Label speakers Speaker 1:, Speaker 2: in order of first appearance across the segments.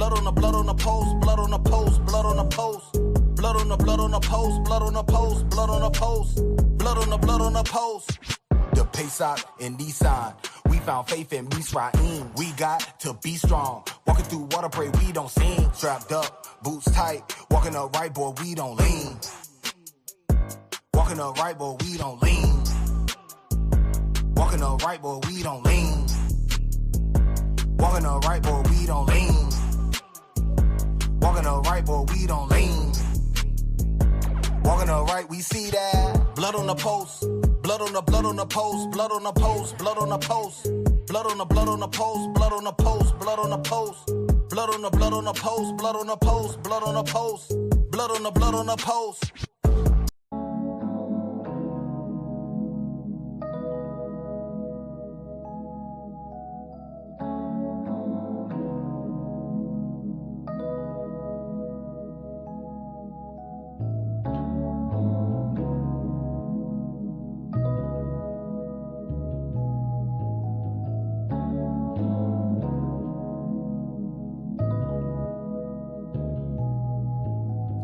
Speaker 1: Blood on the blood on the post, blood on the post, blood on the post. Blood on the blood on the post, blood on the post, blood on the post. Blood on the blood on the post. The Pesach and Nissan. We found faith in Misraim. We got to be strong. Walking through water, pray we don't sink. Strapped up, boots tight. Walking upright, boy, we don't lean. Walking upright, boy, we don't lean. Walking upright, boy, we don't lean. Walking upright, boy, we don't lean. Walking upright, boy, we don't lean. Walking upright, we see that. Blood on the post. Blood on the blood on the post, blood on the post, blood on the post. Blood on the blood on the post, blood on the post, blood on the post. Blood on the blood on the post, blood on the post, blood on the post. Blood on the blood on the post.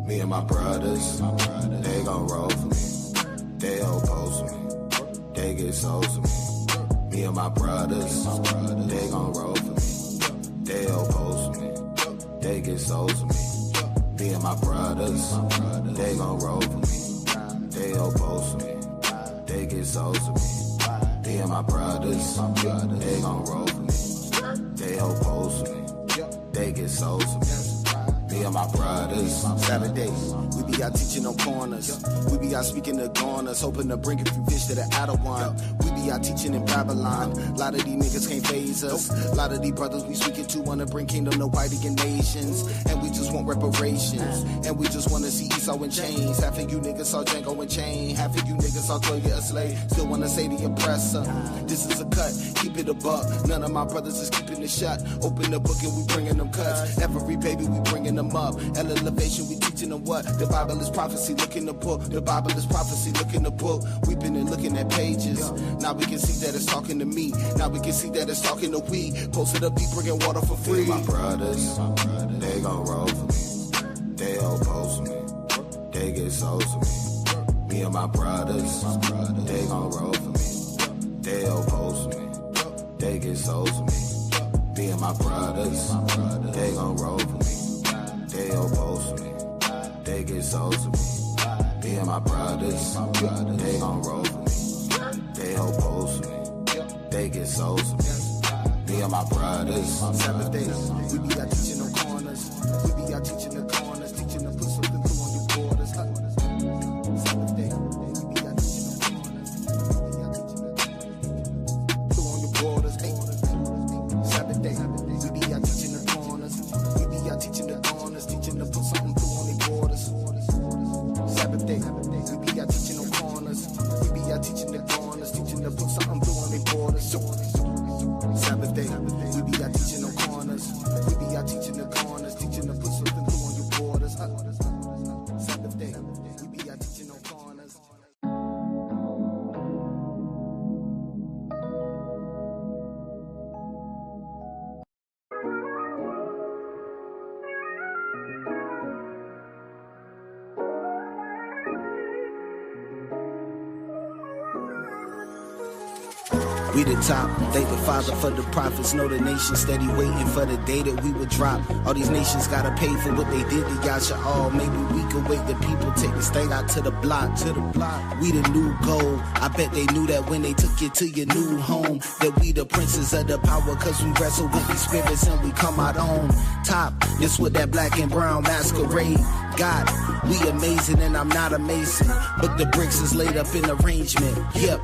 Speaker 2: Me and my brothers, they gon' roll for me. They oppose me. They get souls for me. Me and my brothers, they gon' roll for me. They oppose me. They get souls for me. Me and my brothers, they gon' roll for me. They oppose me. They get souls for me. Me and my brothers, they gon' roll for me. They oppose me. They get souls for me. Me and my brothers. Saturdays, we be out teaching on corners. We be out speaking to goners, hoping to bring a few fish to the Adawan. We be out teaching in Babylon. A lot of these niggas can't phase us. A lot of these brothers we speaking to wanna bring kingdom to white nations. And we just want reparations. And we just wanna see Esau in chains. Half of you niggas saw Django in chain. Half of you niggas saw Toya a slave. Still wanna say the oppressor. This is a cut, keep it a buck. None of my brothers is keeping it shut. Open the book and we bringing them cuts. Every baby we bringing them up. Elevation, we teaching them what? The Bible is prophecy, look in the book. The Bible is prophecy, look in the book. We've been looking at pages. Now we can see that it's talking to me. Now we can see that it's talking to we. Posted up, be bringing water for free. My brothers, they gon' roll for me. They oppose me. They get souls for me. Me and my brothers, they gon' roll for me. They oppose me. They get souls for me. Me and my brothers, they gon' roll for me. They oppose me. They get souls to me. Me and my brothers, they gon' roll for me. They oppose me. They get souls to me. Me and my brothers. Sabbath days, we be out teaching no corners. We be out teaching the corners, teaching to put something through on your borders. Sabbath day, we be out teaching no corners. We be out teaching the through on your borders. Sabbath day, we be out teaching the corners. We be out teaching the corners, teaching to put something through on their borders. Sabbath day, we be out teaching no corners. We be out teaching the corners, teaching to put something through on their borders. Sabbath day, we be out teaching no corners. We be out teaching the corners, teaching to put something through on your borders. Sabbath day, we be out teaching no corners. We the top, thank the Father for the prophets. Know the nation steady waiting for the day that we would drop. All these nations gotta pay for what they did to Yasha all. Maybe we could wait the people take this thing out to the block. We the new gold. I bet they knew that when they took you to your new home. That we the princes of the power, cause we wrestle with these spirits and we come out on top. This with that black and brown masquerade. God, we amazing and I'm not a mason. But the bricks is laid up in arrangement. Yep,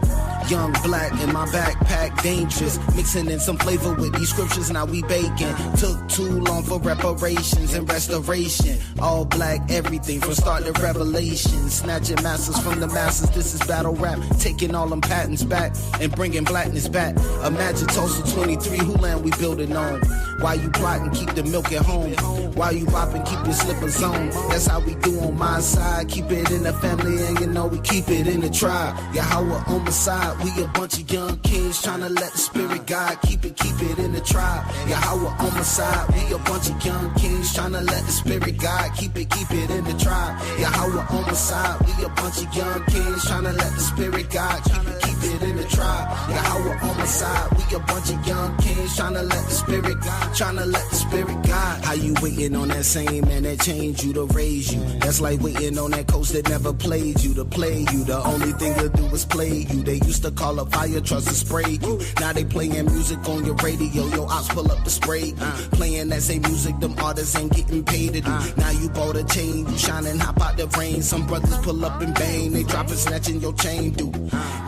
Speaker 2: young black in my backpack, dangerous. Mixing in some flavor with these scriptures, now we baking. Took too long for reparations and restoration. All black, everything from start to revelation. Snatching masters from the masses, this is battle rap. Taking all them patents back and bringing blackness back. Imagine Tulsa 23, who land we building on? Why you plotting, keep the milk at home. Why you popping, keep your slippers on. That's how we do on my side. Keep it in the family and you know we keep it in the tribe. Yahweh on my side, we a bunch of young kings trying to let the spirit guide. Keep it in the tribe. Yahweh on my side, we a bunch of young kings trying to let the spirit guide. Keep it in the tribe. Yahweh on my side, we a bunch of young kings trying to let the spirit guide. Keep it in the tribe. Yahweh on my side, we a bunch of young kings trying to let the spirit guide. Trying to let the spirit guide. How you waiting on that same man that changed you to raise you? That's like waiting on that coach that never played you to play you. The only thing to do is play you. They used to call up fire trucks to spray you. Now they playing music on your radio. Your ops pull up the spray. Playing that same music, them artists ain't getting paid to do. Now you bought a chain, you shining, hop out the rain. Some brothers pull up in vain, they drop and snatching your chain, dude.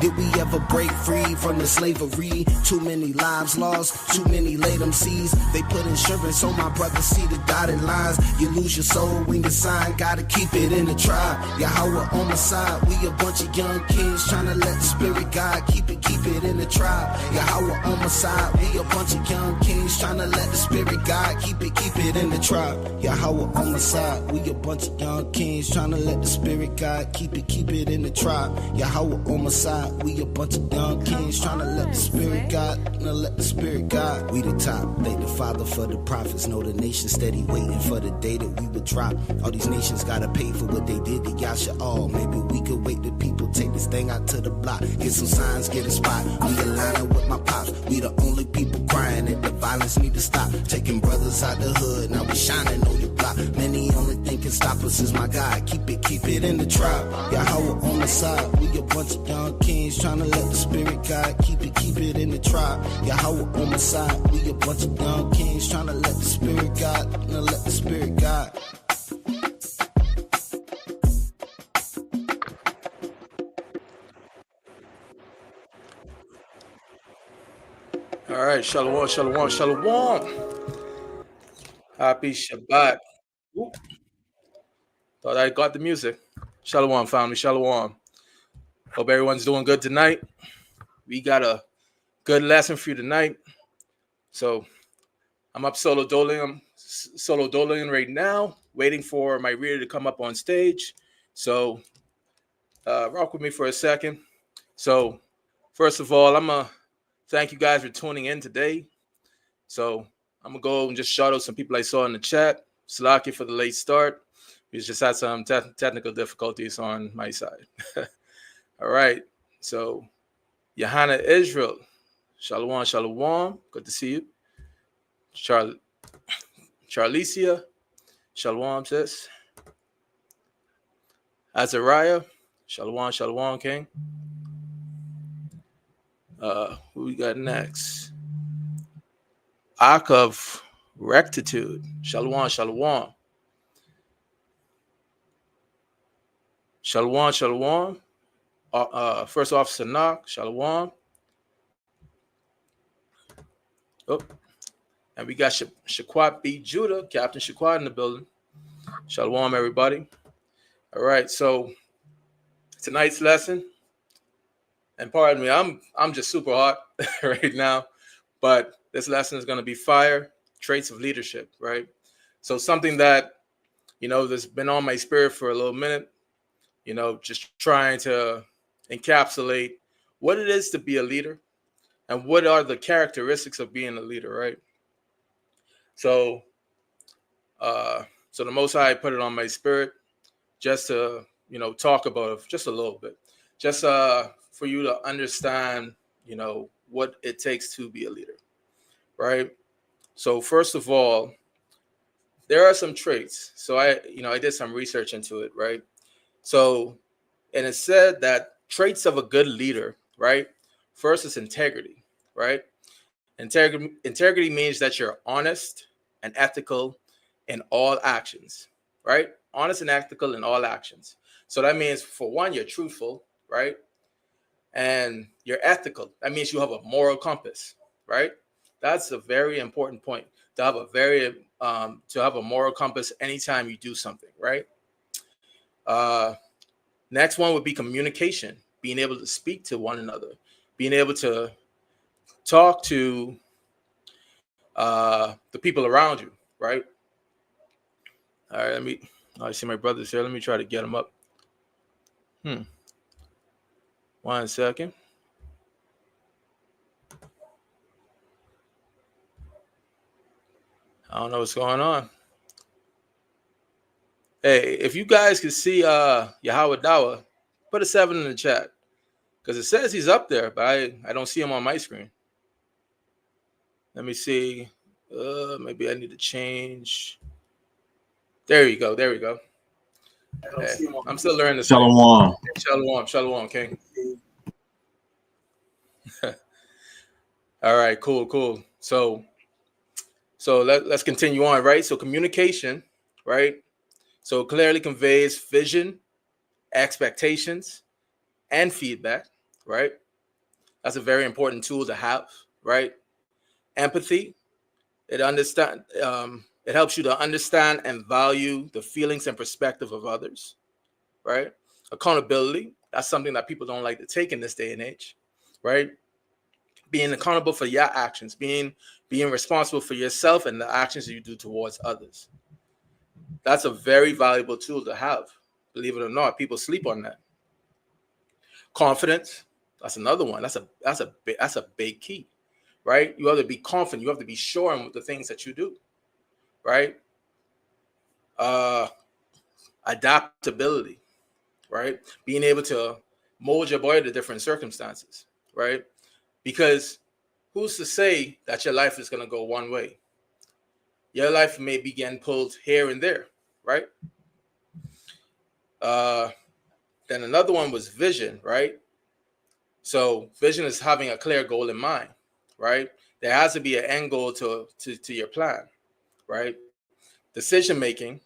Speaker 2: Did we ever break free from the slavery? Too many lives lost, too many laid them seas. They put insurance on my brother, see the dotted lines. You lose your soul when you sign, gotta keep it in the tribe. Yahweh on my side, we a bunch of young kings trying to let the spirit guide. Keep it in the tribe. Yahweh on my side, we a bunch of young kings trying to let the spirit guide. Keep it in the tribe. Yahweh on my side, we a bunch of young kings trying to let the spirit guide. Keep it in the tribe. Yahweh on my side, we a bunch of young kings trying to let the spirit guide. Let the spirit guide. We the top, thank the Father for the prophets. Know the nation steady waiting for the day that we would drop. All these nations gotta pay for what they did to Yasha all. Maybe we could wait till people take this thing out to the block. Get some signs, get a spot. We aligning with my pops. We the only people crying that the violence need to stop. Taking brothers out the hood, now we shining on your block. Many only thing can stop us is my God. Keep it in the tribe. Yahweh on the side, we a bunch of young kings trying to let the spirit guide. Keep it in the tribe. Yahweh on my side, we a bunch of young kings trying to let the spirit guide. Let the spirit guide.
Speaker 3: All right, shalom, shalom, shalom. Happy Shabbat. Oop. Thought I got the music. Shalom, family, shalom. Hope everyone's doing good tonight. We got a good lesson for you tonight. So I'm up solo doling right now, waiting for my reader to come up on stage. So rock with me for a second. So first of all, I'm going to thank you guys for tuning in today. So I'm going to go and just shout out some people I saw in the chat. Slaki for the late start. We just had some technical difficulties on my side. All right. So Johanna Israel. Shalom, shalom. Good to see you. Charlicia. Shalom, sis. Azariah. Shalom, shalom, king. Who we got next? Ark of Rectitude. Shalom, shalom. Shalom, shalom. First Officer Knock. Shalom. Oh, and we got Shaquat B. Judah, Captain Shaquat in the building. Shalom, everybody. All right, so tonight's lesson, and pardon me, I'm just super hot right now, but this lesson is going to be fire, traits of leadership, right? So something that, that's been on my spirit for a little minute, just trying to encapsulate what it is to be a leader and what are the characteristics of being a leader, right? So, so the Most High put it on my spirit just to, talk about it just a little bit, just for you to understand, what it takes to be a leader, right? So first of all, there are some traits. So I did some research into it, right? So, and it said that traits of a good leader, right? First is integrity, right? Integrity means that you're honest and ethical in all actions, right? Honest and ethical in all actions. So that means, for one, you're truthful, right? And you're ethical. That means you have a moral compass, right? That's a very important point, to have a moral compass anytime you do something, right? Next one would be communication, being able to speak to one another, being able to talk to the people around you, right? All right, I see my brothers here. Let me try to get them up. 1 second. I don't know what's going on. Hey, if you guys can see Yahweh Dawa, put a 7 in the chat. Because it says he's up there, but I don't see him on my screen. Let me see. Maybe I need to change. There you go. There we go. Hey, I'm still learning this.
Speaker 4: Shalom.
Speaker 3: Shalom, King. All right, cool. So let's continue on, right? So communication, right? So clearly conveys vision, expectations, and feedback, right? That's a very important tool to have, right? Empathy, it helps you to understand and value the feelings and perspective of others, right? Accountability, that's something that people don't like to take in this day and age, right? Being accountable for your actions, being responsible for yourself and the actions that you do towards others. That's a very valuable tool to have. Believe it or not, people sleep on that. Confidence, that's another one. That's a big key, right? You have to be confident. You have to be sure in the things that you do, right? Adaptability, right? Being able to mold your body to different circumstances, right? Because who's to say that your life is going to go one way? Your life may be getting pulled here and there, right? Then another one was vision, right? So vision is having a clear goal in mind, right? There has to be an end goal to your plan, right? Decision making,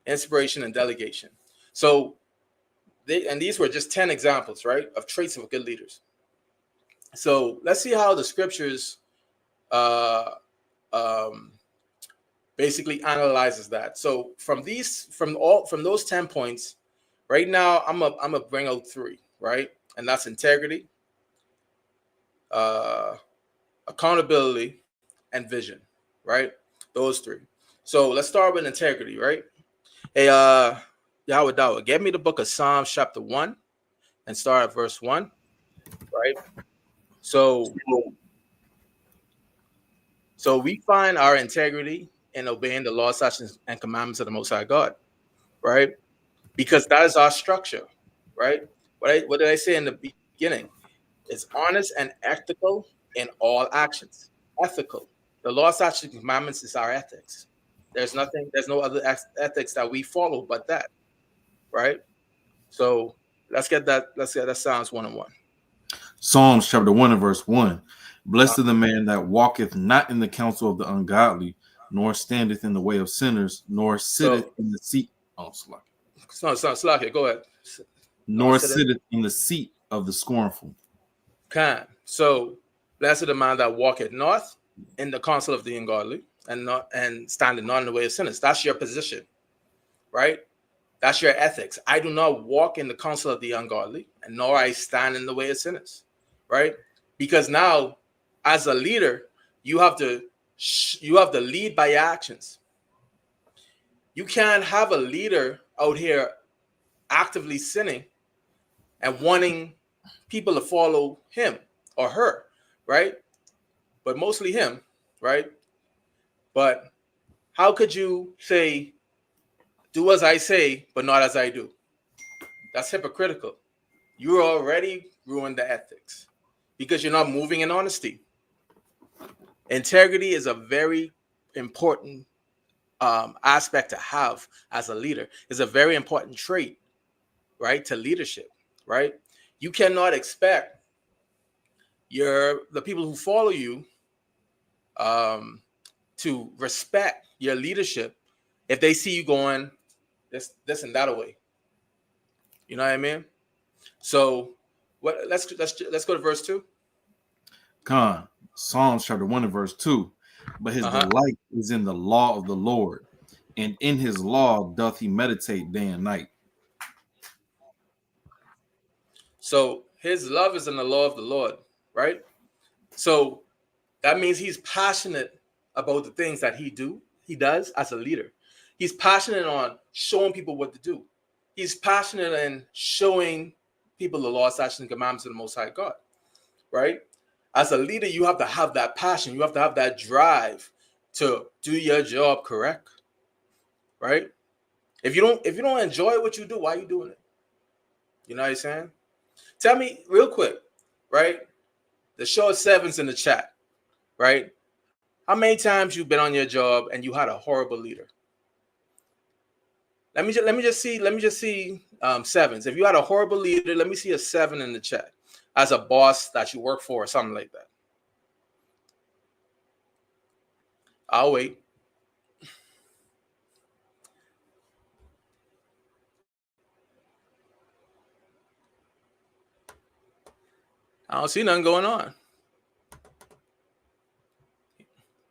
Speaker 3: inspiration, and delegation. So these were just 10 examples, right, of traits of good leaders. So let's see how the scriptures basically analyzes that. So from those 10 points, right now I'm gonna bring out 3, right? And that's integrity, accountability, and vision, right? Those 3. So let's start with integrity, right? Hey, Yahweh Dawa, get me the book of Psalms chapter 1 and start at verse 1, right? So we find our integrity in obeying the law, statutes, and commandments of the Most High God, right? Because that is our structure, right? What did I say in the beginning? It's honest and ethical in all actions. Ethical. The law, statutes, and commandments is our ethics. There's no other ethics that we follow but that, right? So let's get that Psalms 1:1.
Speaker 4: Psalms chapter 1 and verse 1. Blessed is the man that walketh not in the counsel of the ungodly, nor standeth in the way of sinners, nor sitteth in the seat. Oh,
Speaker 3: Slack it. Go ahead.
Speaker 4: Nor sitteth in the seat of the scornful.
Speaker 3: So blessed is the man that walketh not in the counsel of the ungodly, and standeth not in the way of sinners. That's your position, right? That's your ethics. I do not walk in the counsel of the ungodly, and nor I stand in the way of sinners, right? Because now, as a leader, you have to lead by your actions. You can't have a leader out here actively sinning and wanting people to follow him or her, right? But mostly him, right? But how could you say, do as I say, but not as I do? That's hypocritical. You already ruined the ethics because you're not moving in honesty. Integrity is a very important aspect to have as a leader. It's a very important trait, right, to leadership, right? You cannot expect the people who follow you to respect your leadership if they see you going this and that away. You know what I mean? So let's go to verse 2.
Speaker 4: Psalms chapter 1 and verse 2. But his delight is in the law of the Lord, and in his law doth he meditate day and night.
Speaker 3: So his love is in the law of the Lord, right? So that means he's passionate about the things that he does as a leader. He's passionate on showing people what to do. He's passionate in showing people the law, statutes, and commandments of the Most High God, right? As a leader, you have to have that passion. You have to have that drive to do your job correct, right? If you don't enjoy what you do, why are you doing it? You know what I'm saying? Tell me real quick, right? The show of sevens in the chat, right? How many times you've been on your job and you had a horrible leader? Let me just see sevens. If you had a horrible leader, let me see a 7 in the chat as a boss that you work for or something like that. I'll wait. I don't see nothing going on.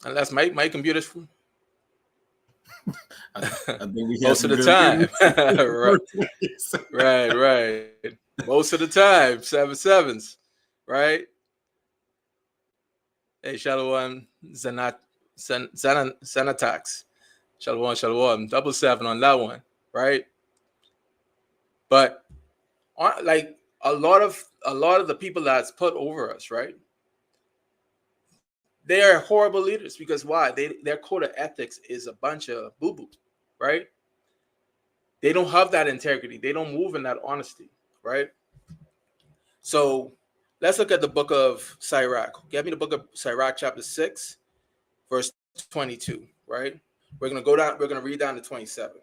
Speaker 3: Unless my computer's
Speaker 4: I think we
Speaker 3: most of the time. right. Most of the time, 7 right? Hey, Shalom, Zanatax. Shalom, 7 on that one, right? But like a lot of the people that's put over us, right? They are horrible leaders because why? Their code of ethics is a bunch of boo-boo, right? They don't have that integrity. They don't move in that honesty, right? So let's look at the book of Sirach. Get me the book of Sirach, chapter 6, verse 22, right? We're going to go down. We're going to read down to 27,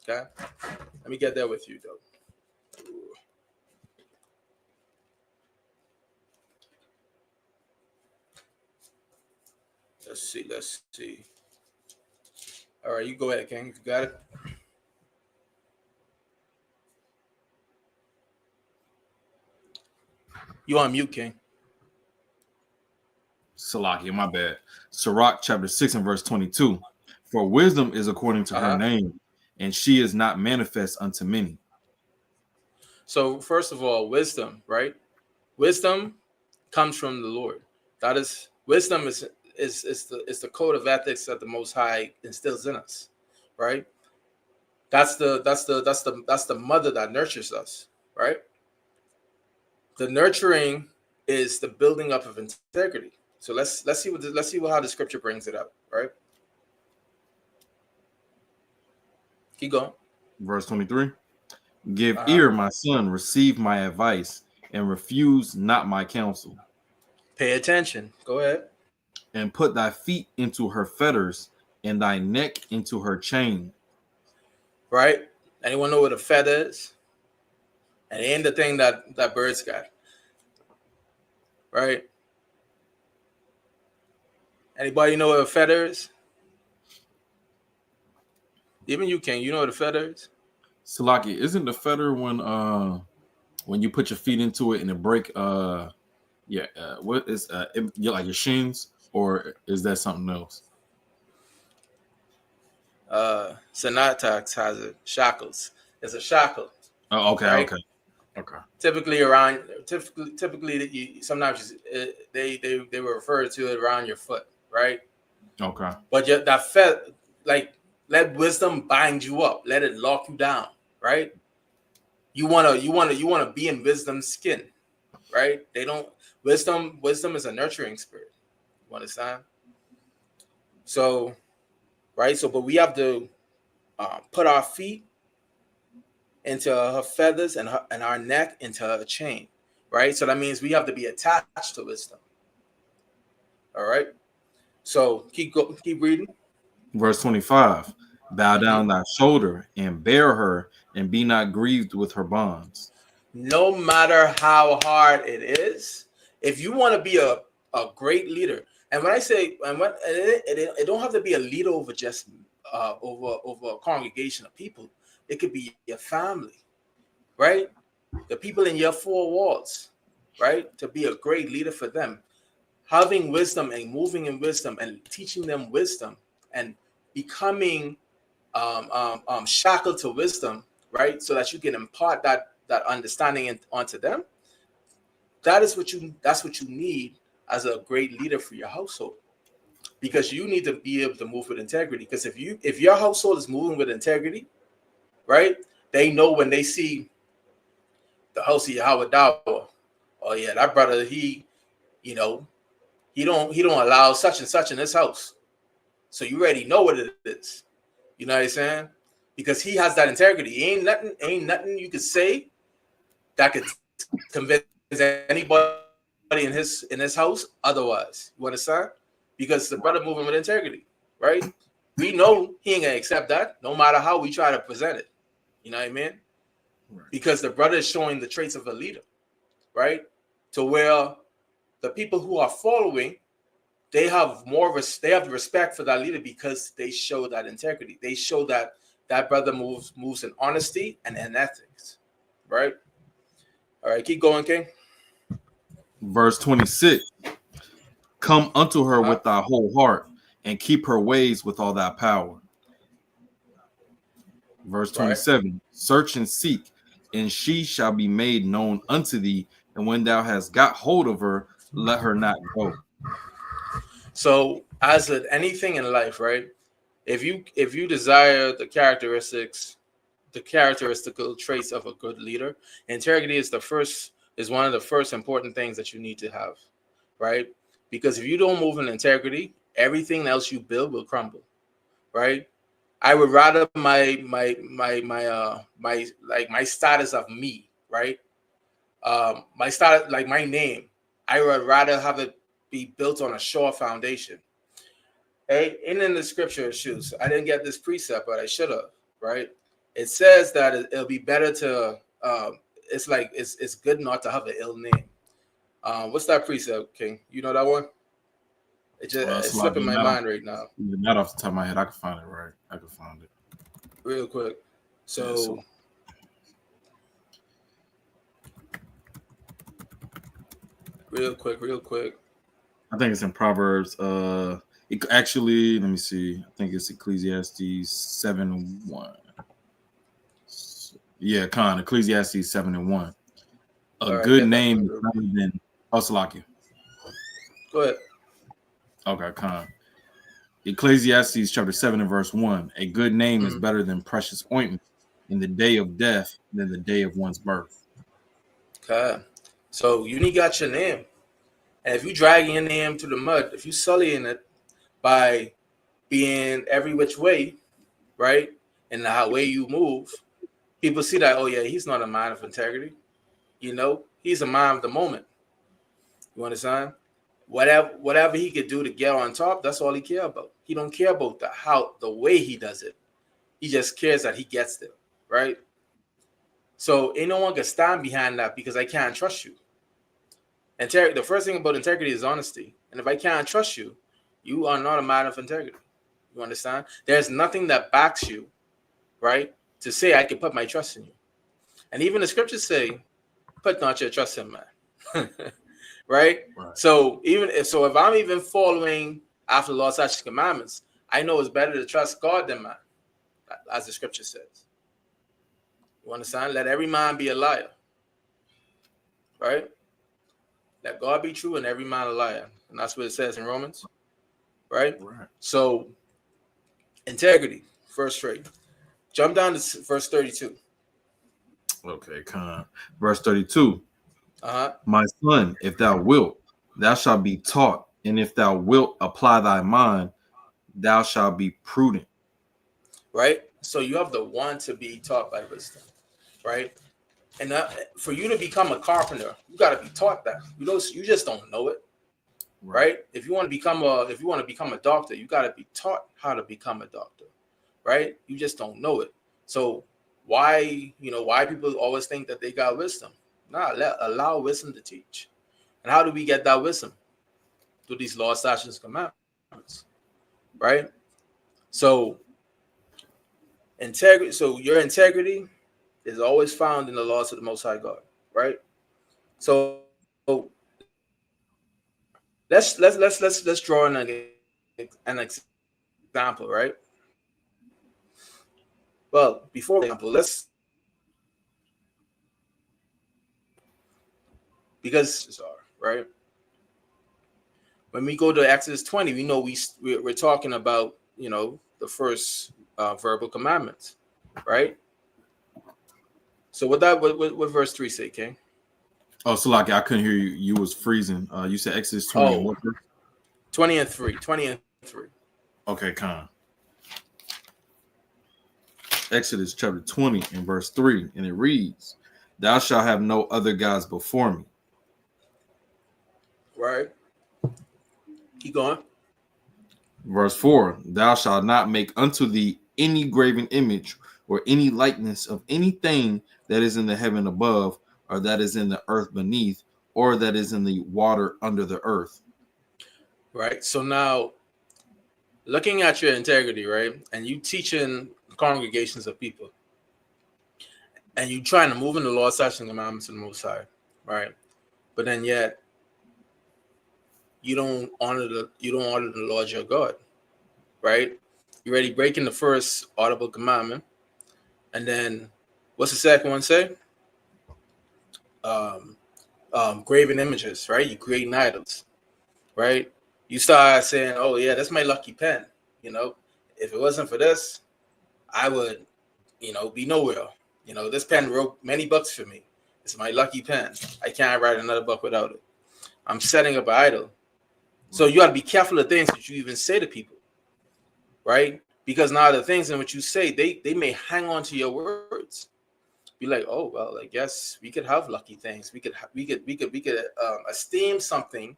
Speaker 3: okay? Let me get there with you, though. Let's see. All right, you go ahead, King. You got it? You on mute, King.
Speaker 4: Salakia, my bad. Sirach chapter 6 and verse 22. For wisdom is according to her name, and she is not manifest unto many.
Speaker 3: So first of all, wisdom, right? Wisdom comes from the Lord. That is, wisdom is the code of ethics that the Most High instills in us, right? That's the mother that nurtures us, right? The nurturing is the building up of integrity. So let's see how the scripture brings it up, right? Keep going.
Speaker 4: Verse 23. Give ear, my son, receive my advice, and refuse not my counsel.
Speaker 3: Pay attention. Go ahead.
Speaker 4: And put thy feet into her fetters, and thy neck into her chain.
Speaker 3: Right? Anyone know what a feather is? And it ain't the thing that birds got. Right? Anybody know what a feather is? Even you, King. You know what a feather is?
Speaker 4: Salaki, isn't the feather when you put your feet into it and it break what is like your shins, or is that something else?
Speaker 3: Sanatax has it. Shackles. It's a shackle.
Speaker 4: Oh, okay,
Speaker 3: right?
Speaker 4: okay.
Speaker 3: Typically, sometimes they were referred to it around your foot, right?
Speaker 4: Okay.
Speaker 3: But that feather, like, let wisdom bind you up. Let it lock you down, right? You wanna be in wisdom's skin, right? Wisdom is a nurturing spirit. You understand? So, right. So, but we have to put our feet into her feathers and our neck into her chain, right? So that means we have to be attached to wisdom. All right. So keep reading.
Speaker 4: Verse 25. Bow down thy shoulder and bear her, and be not grieved with her bonds.
Speaker 3: No matter how hard it is, if you want to be a great leader, and when I say, it don't have to be a leader over just over a congregation of people. It could be your family, right? The people in your four walls, right? To be a great leader for them, having wisdom and moving in wisdom and teaching them wisdom and becoming shackled to wisdom, right? So that you can impart that understanding onto them. That's what you need as a great leader for your household. because you need to be able to move with integrity. Because if your household is moving with integrity, right, they know when they see the house of Yahweh Dawa, oh yeah, that brother, you know, he don't allow such and such in his house. So you already know what it is. You know what I'm saying? Because he has that integrity. Ain't nothing you could say that could convince anybody in his house otherwise. You understand? Because the brother moving with integrity, right? We know he ain't gonna accept that, no matter how we try to present it. You know what I mean?
Speaker 4: Right.
Speaker 3: Because the brother is showing the traits of a leader, right? To where the people who are following, they have they have the respect for that leader because they show that integrity. They show that that brother moves in honesty and in ethics, right? All right, keep going, King.
Speaker 4: Verse 26. Come unto her with thy whole heart, and keep her ways with all thy power. Verse 27. Right. Search and seek, and she shall be made known unto thee. And when thou hast got hold of her, let her not go.
Speaker 3: So, as with anything in life, right? If you desire the characteristical traits of a good leader, integrity is one of the first important things that you need to have, right? Because if you don't move in integrity, everything else you build will crumble, right? I would rather my status of me, right? My status, like my name, I would rather have it be built on a sure foundation. Hey, in the scripture, shoes, I didn't get this precept, but I should have, right? It says that it'll be better to, it's good not to have an ill name. What's that precept, King? You know that one? It's slipping my mind right now.
Speaker 4: Not off the top of my head. I can find it, right? I can find it.
Speaker 3: Real quick. So real quick.
Speaker 4: I think it's in Proverbs. Actually, let me see. I think it's Ecclesiastes 7:1. Yeah, Ecclesiastes 7:1. A good name is better than Oslaki.
Speaker 3: Go ahead.
Speaker 4: Okay, Ecclesiastes chapter 7 and verse 1. A good name is better than precious ointment in the day of death than the day of one's birth.
Speaker 3: Okay. So you got your name. And if you drag your name to the mud, if you sullying it by being every which way, right, and the way you move, people see that, oh yeah, he's not a man of integrity. You know, he's a man of the moment. You understand? Whatever he could do to get on top, that's all he care about. He don't care about the way he does it. He just cares that he gets there, right? So ain't no one can stand behind that because I can't trust you. The first thing about integrity is honesty. And if I can't trust you, you are not a man of integrity. You understand? There's nothing that backs you, right, to say I can put my trust in you. And even the scriptures say, put not your trust in man. Right? So if I'm even following after the Lord's statutes and commandments, I know it's better to trust God than man, as the scripture says. You understand? Let every man be a liar. Right? Let God be true and every man a liar. And that's what it says in Romans. Right? So, integrity, first trait. Jump down to verse 32.
Speaker 4: Okay, verse 32. My son, if thou wilt, thou shalt be taught, and if thou wilt apply thy mind, thou shalt be prudent.
Speaker 3: Right? So you have the one to be taught by wisdom, right? And for you to become a carpenter, you got to be taught that. You just don't know it, right? If you want to become a doctor, you got to be taught how to become a doctor, right? You just don't know it. So why people always think that they got wisdom? Allow wisdom to teach. And how do we get that wisdom? Through these laws, statutes, commandments, right? So integrity. So your integrity is always found in the laws of the Most High God, right? So let's draw an example, right? Well, before example, because right. when we go to Exodus 20, we know we're talking about, the first verbal commandments, right? So what verse 3 say, King?
Speaker 4: Oh, so like I couldn't hear you. You was freezing. You said Exodus 20.
Speaker 3: Oh, 20 and 3. 20 and 3.
Speaker 4: Okay, Con. Exodus chapter 20 and verse 3, and it reads, "Thou shalt have no other gods before me."
Speaker 3: Right. Keep going.
Speaker 4: Verse 4, "Thou shalt not make unto thee any graven image or any likeness of anything that is in the heaven above, or that is in the earth beneath, or that is in the water under the earth."
Speaker 3: Right. So now, looking at your integrity, right, and you teaching congregations of people, and you trying to move in the law, statutes, and commandments of the Most High, right? But then yet, you don't honor the Lord your God, right? You're already breaking the first audible commandment, and then what's the second one say? Graven images, right? You creating idols, right? You start saying, "Oh yeah, that's my lucky pen." If it wasn't for this, I would, be nowhere. This pen wrote many books for me. It's my lucky pen. I can't write another book without it. I'm setting up an idol. So you got to be careful of things that you even say to people, right? Because now the things in which you say, they may hang on to your words. Be like, "Oh well, I guess we could have lucky things. We could esteem something,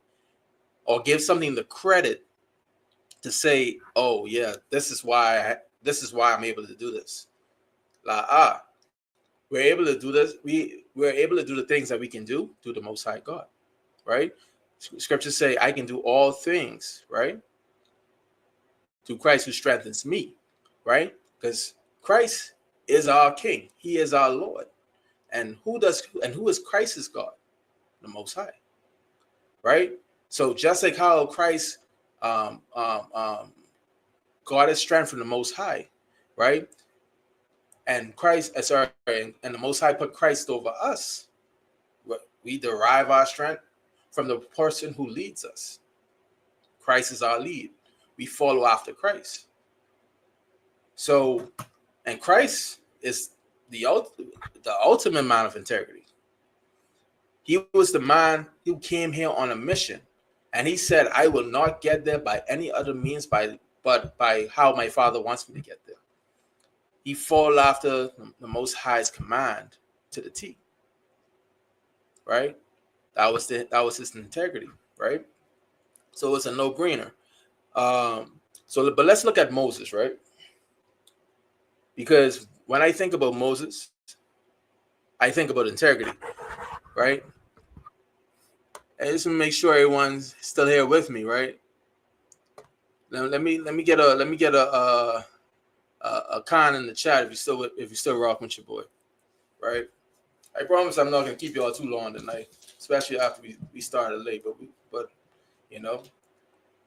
Speaker 3: or give something the credit to say, oh yeah, this is why I'm able to do this." We're able to do this. We're able to do the things that we can do through the Most High God, right? Scriptures say, "I can do all things," right, through Christ who strengthens me, right? Because Christ is our King. He is our Lord. And who is Christ's God? The Most High, right? So just like how Christ God is strength from the Most High, right? And and the Most High put Christ over us. We derive our strength from the person who leads us. Christ is our lead. We follow after Christ. So, and Christ is the ultimate man of integrity. He was the man who came here on a mission, and he said, "I will not get there by any other means, but by how my Father wants me to get there." He followed after the Most High's command to the T. Right? That was his integrity, right? So it's a no-brainer. But let's look at Moses, right? Because when I think about Moses, I think about integrity, right? And just to make sure everyone's still here with me, right? Let me get a con in the chat if you still rocking with your boy, right? I promise I'm not gonna keep y'all too long tonight, especially after we started late. But I'm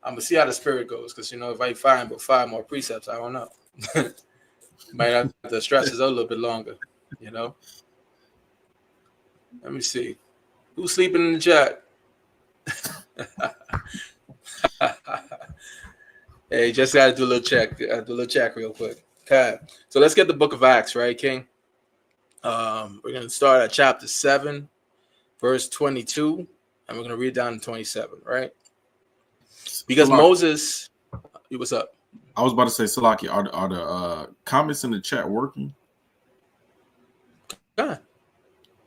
Speaker 3: gonna see how the spirit goes, because if I find but 5 more precepts, I don't know. Might have to stretch this out a little bit longer. Let me see who's sleeping in the chat. Hey, just gotta do a little check. Do a little check real quick. Okay, so let's get the book of Acts, right, King? We're gonna start at chapter 7, verse 22, and we're gonna read down to 27, right? Because Moses, what's up?
Speaker 4: I was about to say, Salaki, are the comments in the chat working?
Speaker 3: Yeah.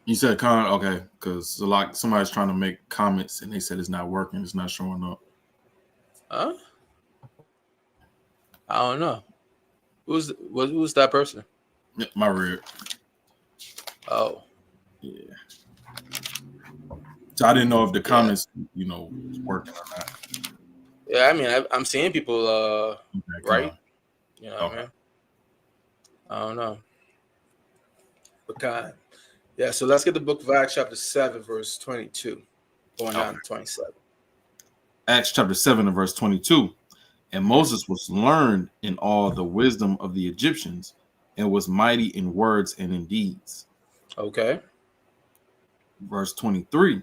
Speaker 4: You said Khan, okay, because somebody's trying to make comments and they said it's not working, it's not showing up.
Speaker 3: Huh? I don't know. Who's that person?
Speaker 4: My rear.
Speaker 3: Oh.
Speaker 4: Yeah. So I didn't know if the comments, was working or not.
Speaker 3: Yeah, I mean, I'm seeing people, okay, right? What I mean? I don't know. But God. Yeah, so let's get the book of Acts, chapter 7, verse 22, going down to 27.
Speaker 4: Acts chapter 7 and verse 22. And Moses was learned in all the wisdom of the Egyptians, and was mighty in words and in deeds.
Speaker 3: Okay.
Speaker 4: Verse 23.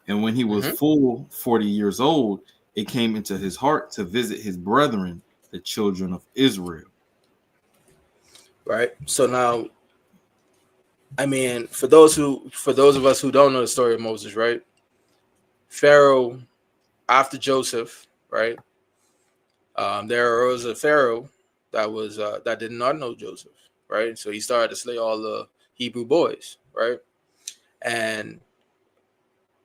Speaker 4: And when he was full 40 years old, it came into his heart to visit his brethren, the children of Israel.
Speaker 3: Right. So now, I mean, for those of us who don't know the story of Moses, right? Pharaoh, after Joseph, right? There was a Pharaoh that did not know Joseph, right? So he started to slay all the Hebrew boys, right? And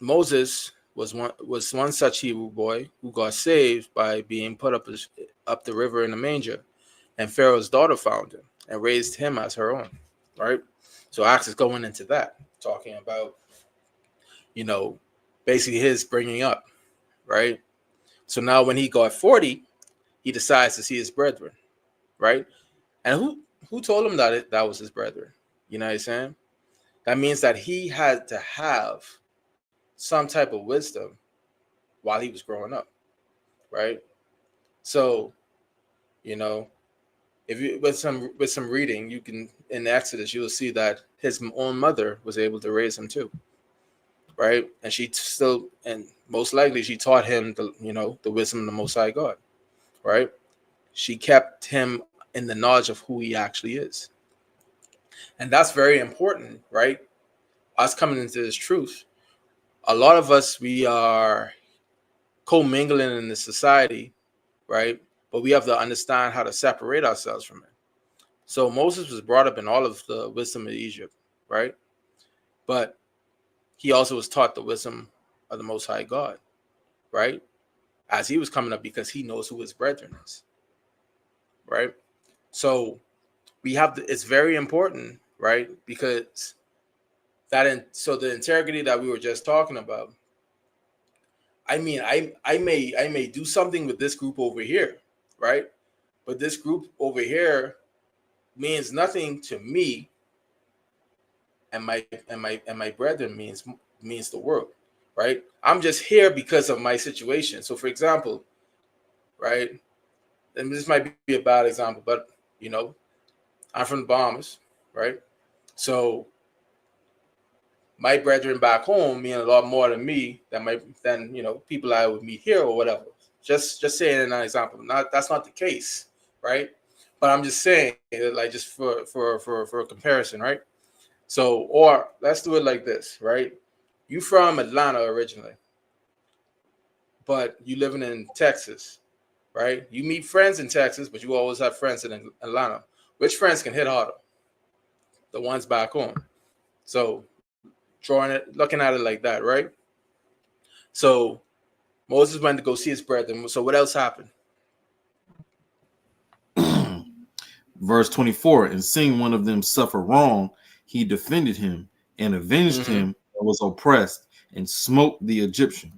Speaker 3: Moses was one such Hebrew boy who got saved by being put up the river in a manger, and Pharaoh's daughter found him and raised him as her own, right? So Acts is going into that, talking about, basically his bringing up, right? So now when he got 40, he decides to see his brethren, right? And who told him that that was his brethren? You know what I'm saying? That means that he had to have some type of wisdom while he was growing up, right? So, if you with some reading, you can in Exodus you will see that his own mother was able to raise him too, right? And she still, and most likely she taught him the wisdom of the Most High God, right? She kept him in the knowledge of who he actually is, and that's very important, right? Us coming into this truth, a lot of us, we are commingling in the society, right? But we have to understand how to separate ourselves from it. So Moses was brought up in all of the wisdom of Egypt, right? But he also was taught the wisdom of the Most High God, right? As he was coming up, because he knows who his brethren is, right? So we have to, it's very important, right? Because so the integrity that we were just talking about, I mean, I may do something with this group over here, right? But this group over here means nothing to me, and my brethren means the world, right? I'm just here because of my situation. So, for example, right, and this might be a bad example, but I'm from the Bahamas, right? So my brethren back home mean a lot more to me than people I would meet here or whatever. Just saying an example. That's not the case, right? But I'm just saying, like, just for a comparison, right? So, or let's do it like this, right? You from Atlanta originally, but you living in Texas, right? You meet friends in Texas, but you always have friends in Atlanta. Which friends can hit harder? The ones back home. So, looking at it like that, right? So Moses went to go see his brethren. So what else happened?
Speaker 4: Verse 24, and seeing one of them suffer wrong, he defended him and avenged him that was oppressed and smote the Egyptian.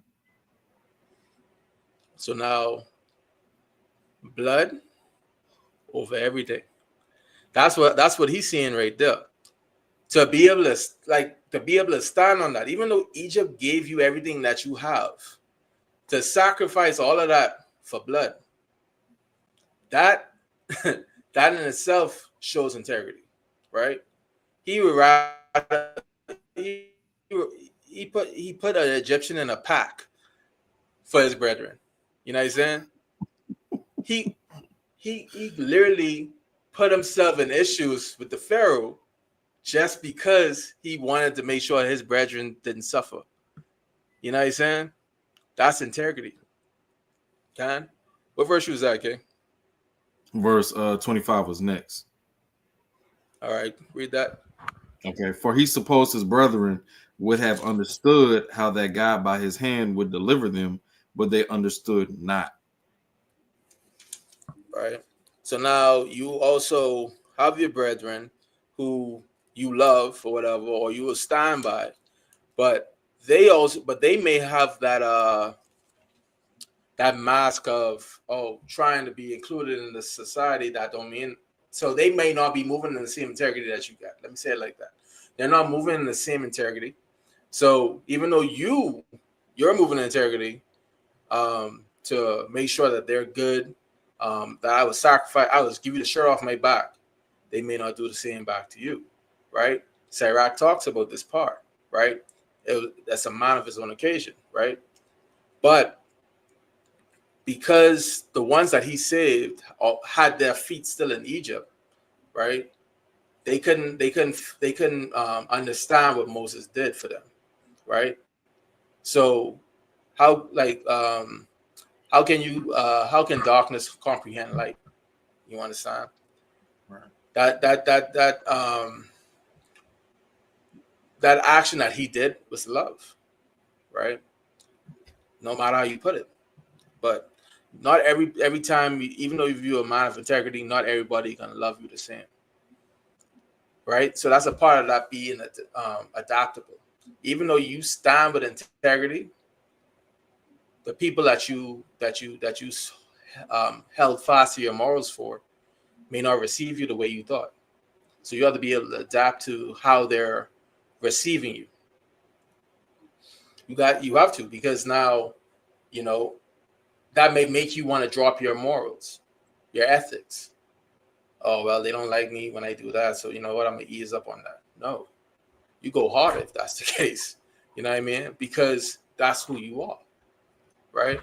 Speaker 3: So now, blood over everything. That's what he's seeing right there. To be able to stand on that, even though Egypt gave you everything that you have, to sacrifice all of that for blood, that that in itself shows integrity, right? He would rather he put an Egyptian in a pack for his brethren. You know what I'm saying? He literally put himself in issues with the Pharaoh just because he wanted to make sure his brethren didn't suffer. You know what I'm saying? That's integrity. Can? What verse was that, okay?
Speaker 4: Verse 25 was next.
Speaker 3: All right, read that.
Speaker 4: Okay, for he supposed his brethren would have understood how that God by his hand would deliver them, but they understood not.
Speaker 3: Right. So now you also have your brethren who you love or whatever, or you will stand by, but they may have that mask of trying to be included in the society that don't mean, so they may not be moving in the same integrity that you got. Let me say it like that. They're not moving in the same integrity. So even though you're moving in integrity to make sure that they're good, that I would give you the shirt off my back, they may not do the same back to you, right? Sirach talks about this part, right? That's a man of his own occasion, right? But because the ones that he saved had their feet still in Egypt, right? They couldn't understand what Moses did for them, right? So how how can darkness comprehend light? You understand?
Speaker 4: Right.
Speaker 3: That action that he did was love, right? No matter how you put it, but not every time, even though you're a man of integrity, not everybody gonna love you the same, right? So that's a part of that being adaptable. Even though you stand with integrity, the people that you held fast to your morals for may not receive you the way you thought. So you have to be able to adapt to how they're receiving you. You have to, because now, you know, that may make you want to drop your morals, your ethics. Oh, well, they don't like me when I do that, so you know what, I'm gonna ease up on that. No, you go hard if that's the case. You know what I mean? Because that's who you are, right?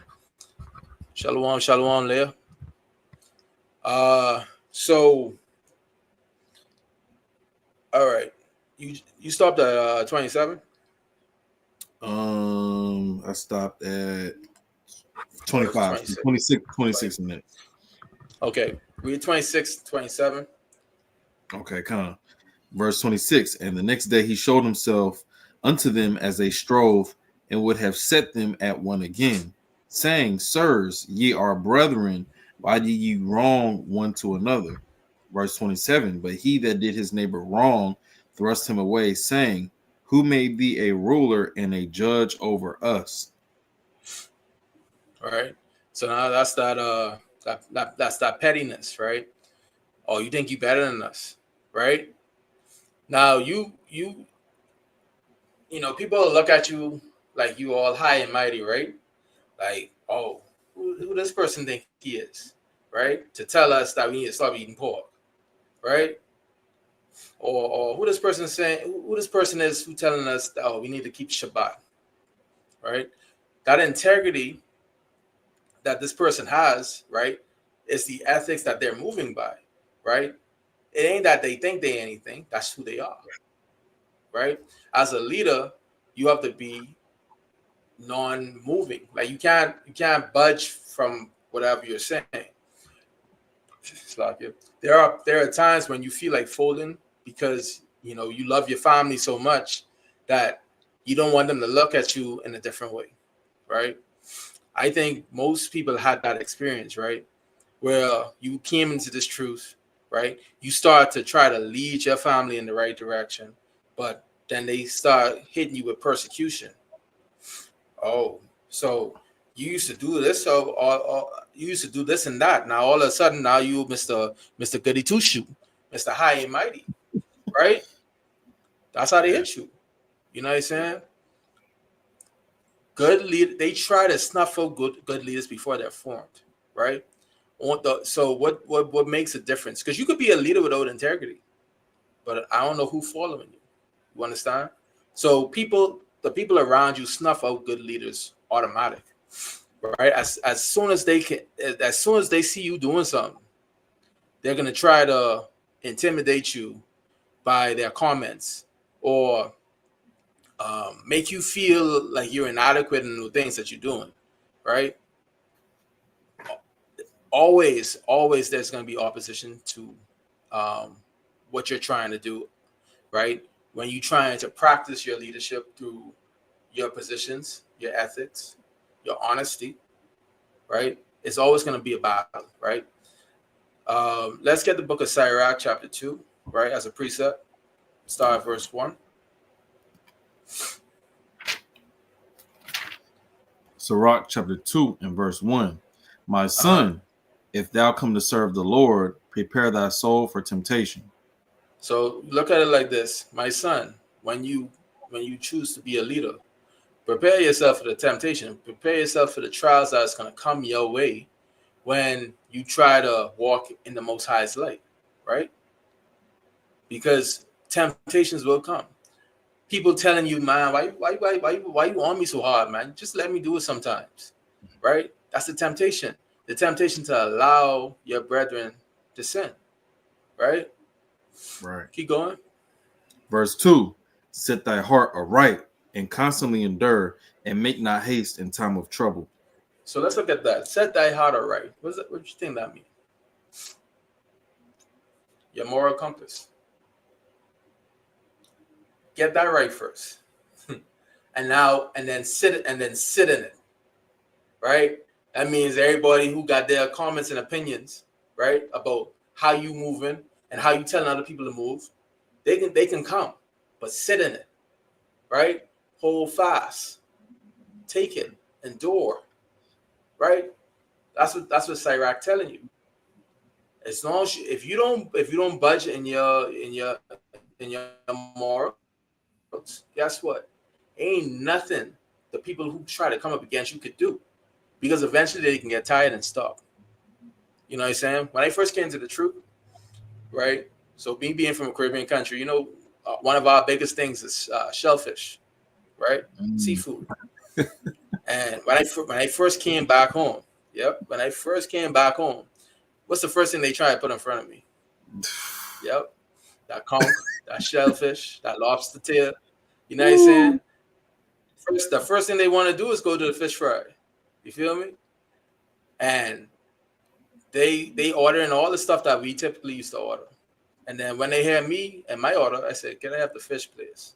Speaker 3: Shalom, shalom, Leah. So, all right, you stopped at 27.
Speaker 4: I stopped at 25, 26 minutes.
Speaker 3: Okay, read 26, 27.
Speaker 4: Okay, kind of. Verse 26, and the next day he showed himself unto them as they strove, and would have set them at one again, saying, Sirs, ye are brethren, why do ye wrong one to another? Verse 27, but he that did his neighbor wrong thrust him away, saying, Who made thee a ruler and a judge over us?
Speaker 3: All right. So now that's that's that pettiness, right? Oh, you think you better than us, right? Now you know, people look at you like you all high and mighty, right? Like, oh, who this person think he is, right? To tell us that we need to stop eating pork, right? Or who this person is who telling us that, oh, we need to keep Shabbat, right? That integrity that this person has, right, is the ethics that they're moving by, right? It ain't that they think they anything. That's who they are, right? As a leader, you have to be non-moving. Like you can't budge from whatever you're saying. It's like there are times when you feel like folding because you know you love your family so much that you don't want them to look at you in a different way, right? I think most people had that experience, right? Where you came into this truth, right? You start to try to lead your family in the right direction, but then they start hitting you with persecution. Oh, so you used to do this, or you used to do this and that. Now all of a sudden, now you Mr. Goody Two Shoe, Mr. High and Mighty, right? That's how they hit you. You know what I'm saying? Good lead. They try to snuff out good leaders before they're formed, right? So what makes a difference? Because you could be a leader without integrity, but I don't know who's following you. You understand? So the people around you snuff out good leaders automatic, right? As soon as they see you doing something, they're gonna try to intimidate you by their comments or make you feel like you're inadequate in the things that you're doing, right? Always there's going to be opposition to what you're trying to do, right? When you're trying to practice your leadership through your positions, your ethics, your honesty, right? It's always going to be a battle, right? Let's get the book of Sirach chapter 2, right, as a precept. Start at verse 1.
Speaker 4: Sirach chapter 2 and verse 1. My son, if thou come to serve the Lord, prepare thy soul for temptation.
Speaker 3: So look at it like this. My son, when you choose to be a leader, prepare yourself for the temptation. Prepare yourself for the trials that's going to come your way when you try to walk in the Most High's light, right? Because temptations will come. People telling you, man, why you on me so hard, man? Just let me do it sometimes, right? That's the temptation. The temptation to allow your brethren to sin. Right?
Speaker 4: Right.
Speaker 3: Keep going.
Speaker 4: Verse 2, set thy heart aright and constantly endure and make not haste in time of trouble.
Speaker 3: So let's look at that. Set thy heart aright. What do you think that means? Your moral compass. Get that right first. and then sit in it. Right? That means everybody who got their comments and opinions, right, about how you moving and how you telling other people to move, they can come, but sit in it. Right? Hold fast. Take it. Endure. Right? That's what Sirach telling you. As long as if you don't budge in your morals, guess what? Ain't nothing the people who try to come up against you could do, because eventually they can get tired and stop. You know what I'm saying? When I first came to the truth, right? So me being from a Caribbean country, one of our biggest things is shellfish, right? Seafood. And when I first came back home, what's the first thing they try to put in front of me? Yep. That conch, that shellfish, that lobster tail. You know what I'm saying? The first thing they want to do is go to the fish fry. You feel me? And they ordering all the stuff that we typically used to order. And then when they hear me and my order, I said, can I have the fish, please?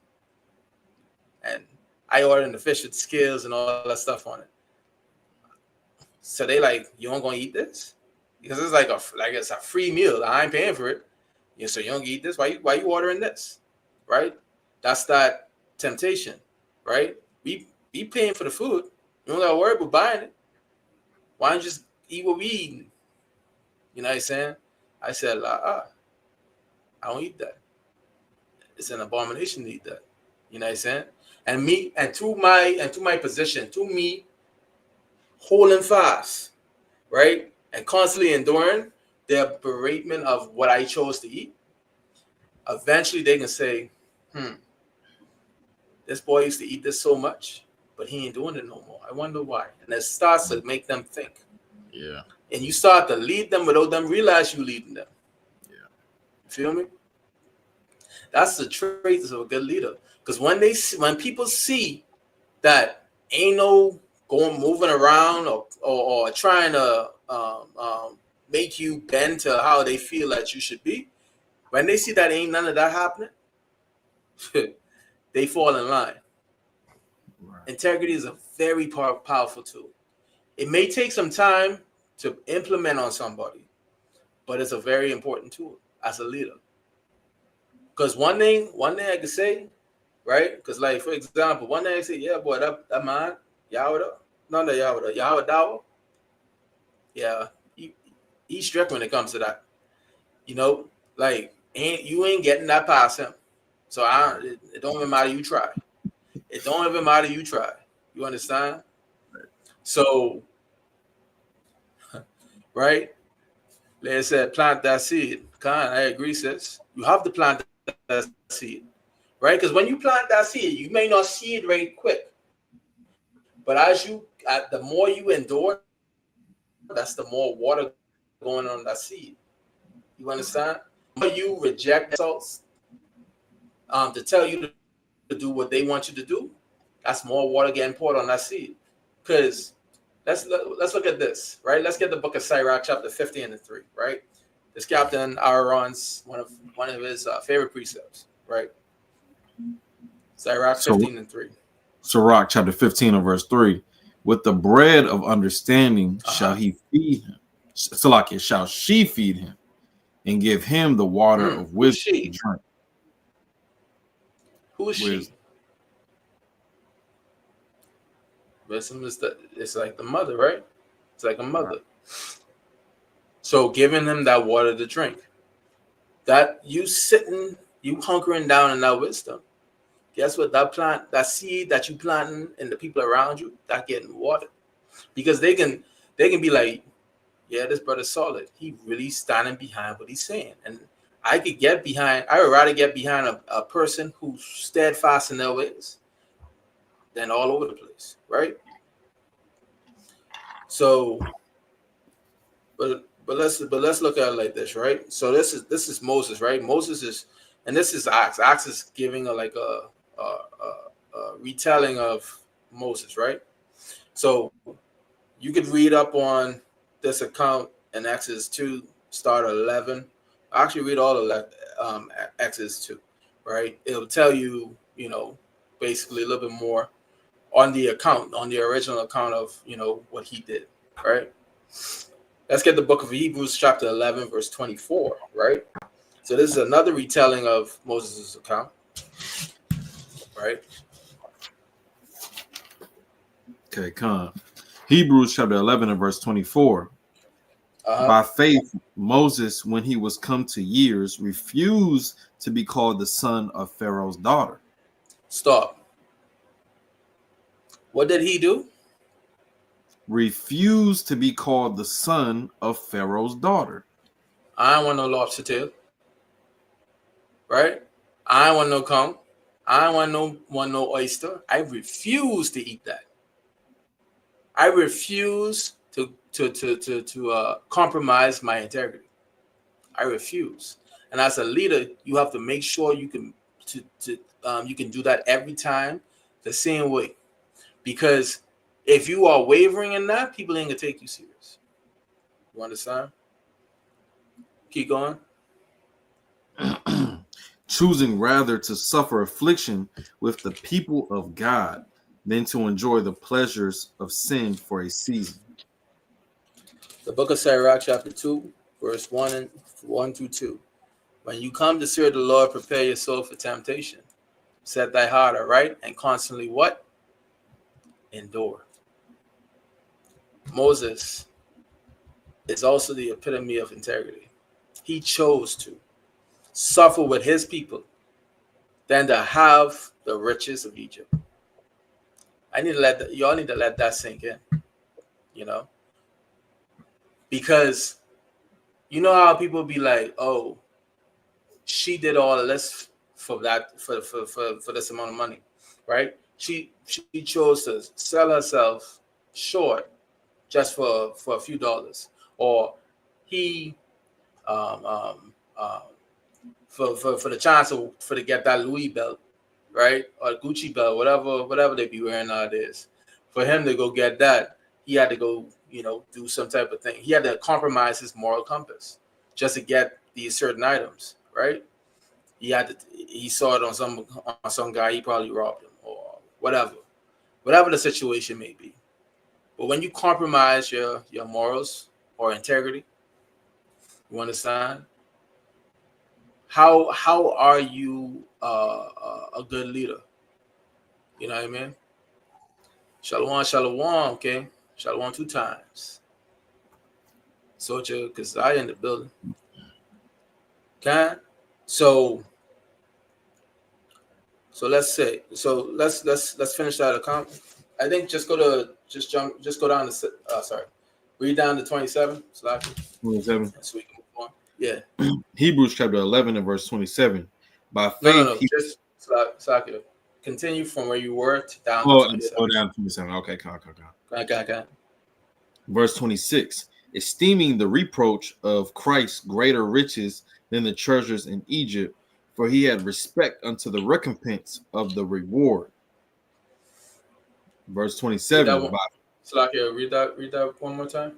Speaker 3: And I ordered the fish with scales and all that stuff on it. So they like, you don't gonna eat this? Because it's like it's a free meal. I ain't paying for it. Yeah, so you don't eat this? Why you ordering this? Right? That's that temptation, right? We paying for the food. You don't gotta worry about buying it. Why don't you just eat what we eating? You know what I'm saying? I said, I don't eat that. It's an abomination to eat that. You know what I'm saying? And to my position, to me holding fast, right? And constantly enduring their beratement of what I chose to eat, eventually they can say, this boy used to eat this so much, but he ain't doing it no more. I wonder why. And it starts to make them think.
Speaker 4: Yeah.
Speaker 3: And you start to lead them without them realize you leading them.
Speaker 4: Yeah.
Speaker 3: Feel me? That's the traits of a good leader. Because when people see that ain't no moving around or trying to make you bend to how they feel that you should be, when they see that ain't none of that happening, they fall in line. Right. Integrity is a very powerful tool. It may take some time to implement on somebody, but it's a very important tool as a leader. Because one thing I could say, right? Because like, for example, one thing I say, yeah, boy, that man, Yahweh, yeah, he's strict when it comes to that. Like you ain't getting that past him. So it don't even matter you try. It don't even matter you try. You understand? So, right? Like I said, plant that seed. I agree, sis. You have to plant that seed, right? Because when you plant that seed, you may not see it very quick. But the more you endure, that's the more water going on that seed. You understand? The more you reject results to tell you to do what they want you to do, that's more water getting poured on that seed. Because let's look at this, right? Let's get the book of Sirach, chapter 15 and 3, right? This Captain Aaron's one of his favorite precepts, right? Sirach 15 and 3.
Speaker 4: Sirach chapter 15 and verse 3. With the bread of understanding shall he feed him. Salakia, shall she feed him and give him the water of wisdom to drink.
Speaker 3: Who is she? Wisdom it's like the mother, right? It's like a mother. Right. So giving him that water to drink. That you hunkering down in that wisdom. Guess what? That seed that you planting in the people around you, that getting watered. Because they can be like, yeah, this brother's solid. He really standing behind what he's saying. And I would rather get behind a person who's steadfast in their ways than all over the place, right? So, but let's look at it like this, right? So this is Moses, right? Moses is, and this is Acts. Acts is giving a retelling of Moses, right? So you could read up on this account in Exodus 2, start at 11. I actually read all of Exodus 2, right? It'll tell you, basically a little bit more on the original account of, what he did, right? Let's get the book of Hebrews chapter 11, verse 24, right? So this is another retelling of Moses' account, right?
Speaker 4: Okay, come. Hebrews chapter 11 and verse 24. By faith, Moses, when he was come to years, refused to be called the son of Pharaoh's daughter.
Speaker 3: Stop. What did he do?
Speaker 4: Refused to be called the son of Pharaoh's daughter.
Speaker 3: I don't want no lobster tail. Right? I don't want no conch. I don't want no oyster. I refuse to eat that. I refuse to compromise my integrity. I refuse. And as a leader, you have to make sure you can do that every time the same way. Because if you are wavering in that, people ain't gonna take you serious. You understand? Keep going.
Speaker 4: Choosing rather to suffer affliction with the people of God than to enjoy the pleasures of sin for a season.
Speaker 3: The book of Sirach, chapter 2, verse 1 through 2. When you come to serve the Lord, prepare your soul for temptation. Set thy heart aright and constantly what? Endure. Moses is also the epitome of integrity. He chose to suffer with his people than to have the riches of Egypt. Y'all need to let that sink in, because you know how people be like, oh, she did all of this for this amount of money, right? She chose to sell herself short just for a few dollars, or he for the chance to get that Louis belt, right, or Gucci belt, whatever they be wearing nowadays. For him to go get that, he had to go, do some type of thing. He had to compromise his moral compass just to get these certain items, right? He saw it on some guy. He probably robbed him or whatever the situation may be. But when you compromise your morals or integrity, you understand? How are you a good leader? You know what I mean? Shalom, okay? Shalom 2 times. Soldier, because I in the building. Okay? So let's say, let's finish that account. I think just go down to read down to 27.
Speaker 4: 27.
Speaker 3: So we can move on. Yeah.
Speaker 4: Hebrews chapter 11 and verse 27. By faith,
Speaker 3: no. Just continue from where you were down to 27.
Speaker 4: Go down to 27. Okay,
Speaker 3: Okay.
Speaker 4: Verse 26. Esteeming the reproach of Christ greater riches than the treasures in Egypt, for he had respect unto the recompense of the reward. Verse 27.
Speaker 3: Read that one more time.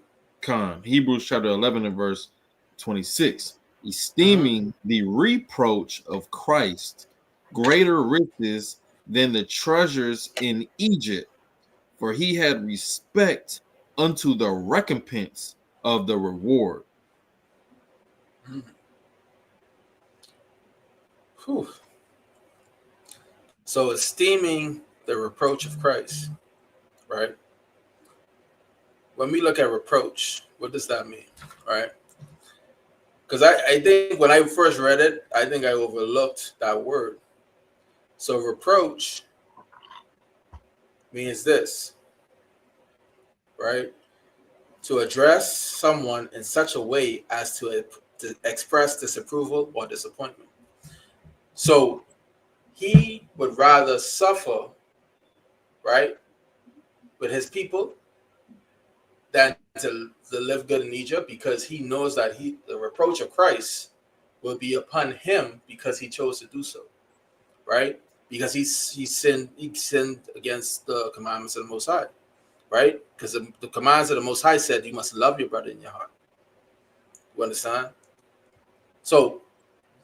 Speaker 4: Hebrews chapter 11 and verse 26. Esteeming the reproach of Christ greater riches than the treasures in Egypt, for he had respect unto the recompense of the reward.
Speaker 3: Whew. So esteeming the reproach of Christ, right? When we look at reproach, what does that mean, right? Because I think when I first read it, I think I overlooked that word. So reproach means this, right? To address someone in such a way as to express disapproval or disappointment. So he would rather suffer, right, with his people than to live good in Egypt, because he knows that the reproach of Christ will be upon him because he chose to do so, right? Because he sinned against the commandments of the Most High, right? Because the commands of the Most High said you must love your brother in your heart. You understand? So,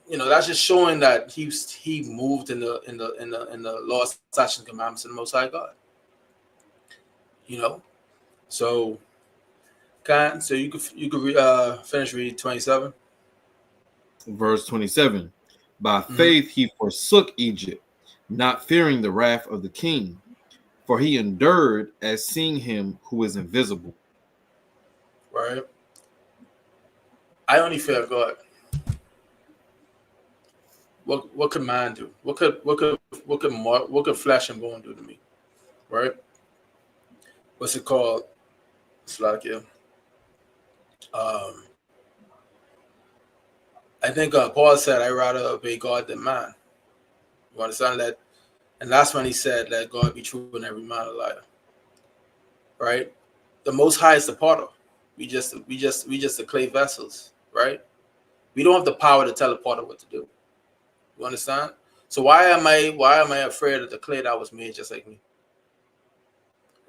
Speaker 3: that's just showing that he moved in the law, statutes, and commandments of the Most High God. So you could finish reading 27.
Speaker 4: Verse 27. By faith he forsook Egypt, not fearing the wrath of the king, for he endured as seeing him who is invisible.
Speaker 3: Right. I only fear God. What could man do? What could flesh and bone do to me? Right? What's it called? It's like I think Paul said, "I rather obey God than man." You understand that? And that's when he said, "Let God be true and every man a liar." Right? The Most High is the potter. We just the clay vessels, right? We don't have the power to tell the potter what to do. You understand? So why am I afraid of the clay that was made just like me?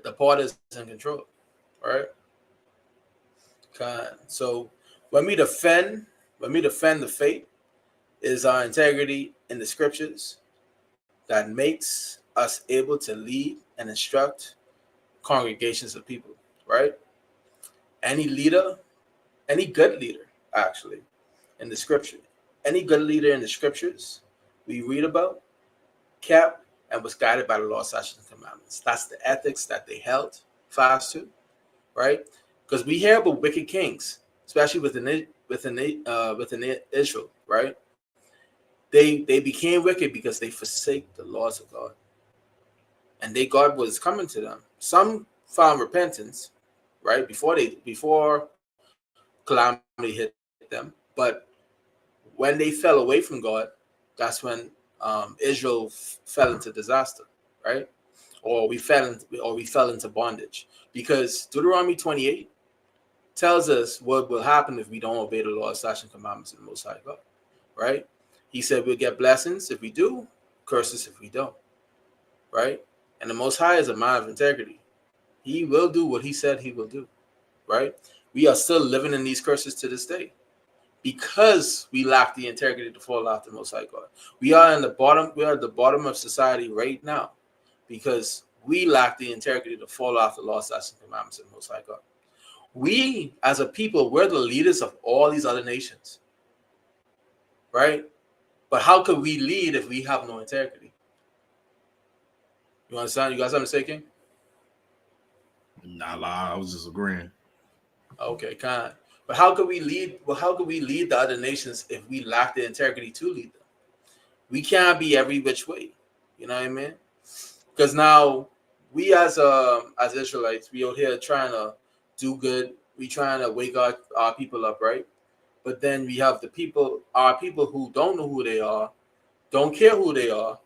Speaker 3: The potter is in control, right? So when we defend the faith, is our integrity in the scriptures that makes us able to lead and instruct congregations of people, right? Any leader, any good leader, actually, in the scripture, any good leader in the scriptures we read about kept and was guided by the law, statutes, and commandments. That's the ethics that they held fast to, right? Because we hear about wicked kings, especially within Israel, right? They became wicked because they forsake the laws of God, and God was coming to them. Some found repentance, right, before calamity hit them, but when they fell away from God, that's when Israel fell into disaster, right? Or we fell into bondage, because Deuteronomy 28 tells us what will happen if we don't obey the law, statutes, and commandments of the Most High God, right? He said we'll get blessings if we do, curses if we don't, right? And the Most High is a man of integrity. He will do what he said he will do, right? We are still living in these curses to this day because we lack the integrity to follow after the Most High God. We are at the bottom of society right now because we lack the integrity to follow after the law, statutes, and commandments of the Most High God. We, as a people, we're the leaders of all these other nations, right? But how could we lead if we have no integrity? You understand? You got something to say, King?
Speaker 4: Nah, I was just agreeing.
Speaker 3: Okay, kind. But how could we lead? Well, how could we lead the other nations if we lack the integrity to lead them? We can't be every which way. You know what I mean? Because now we as Israelites, we out here trying to do good. We trying to wake our people up, right? But then we have our people who don't know who they are, don't care who they are,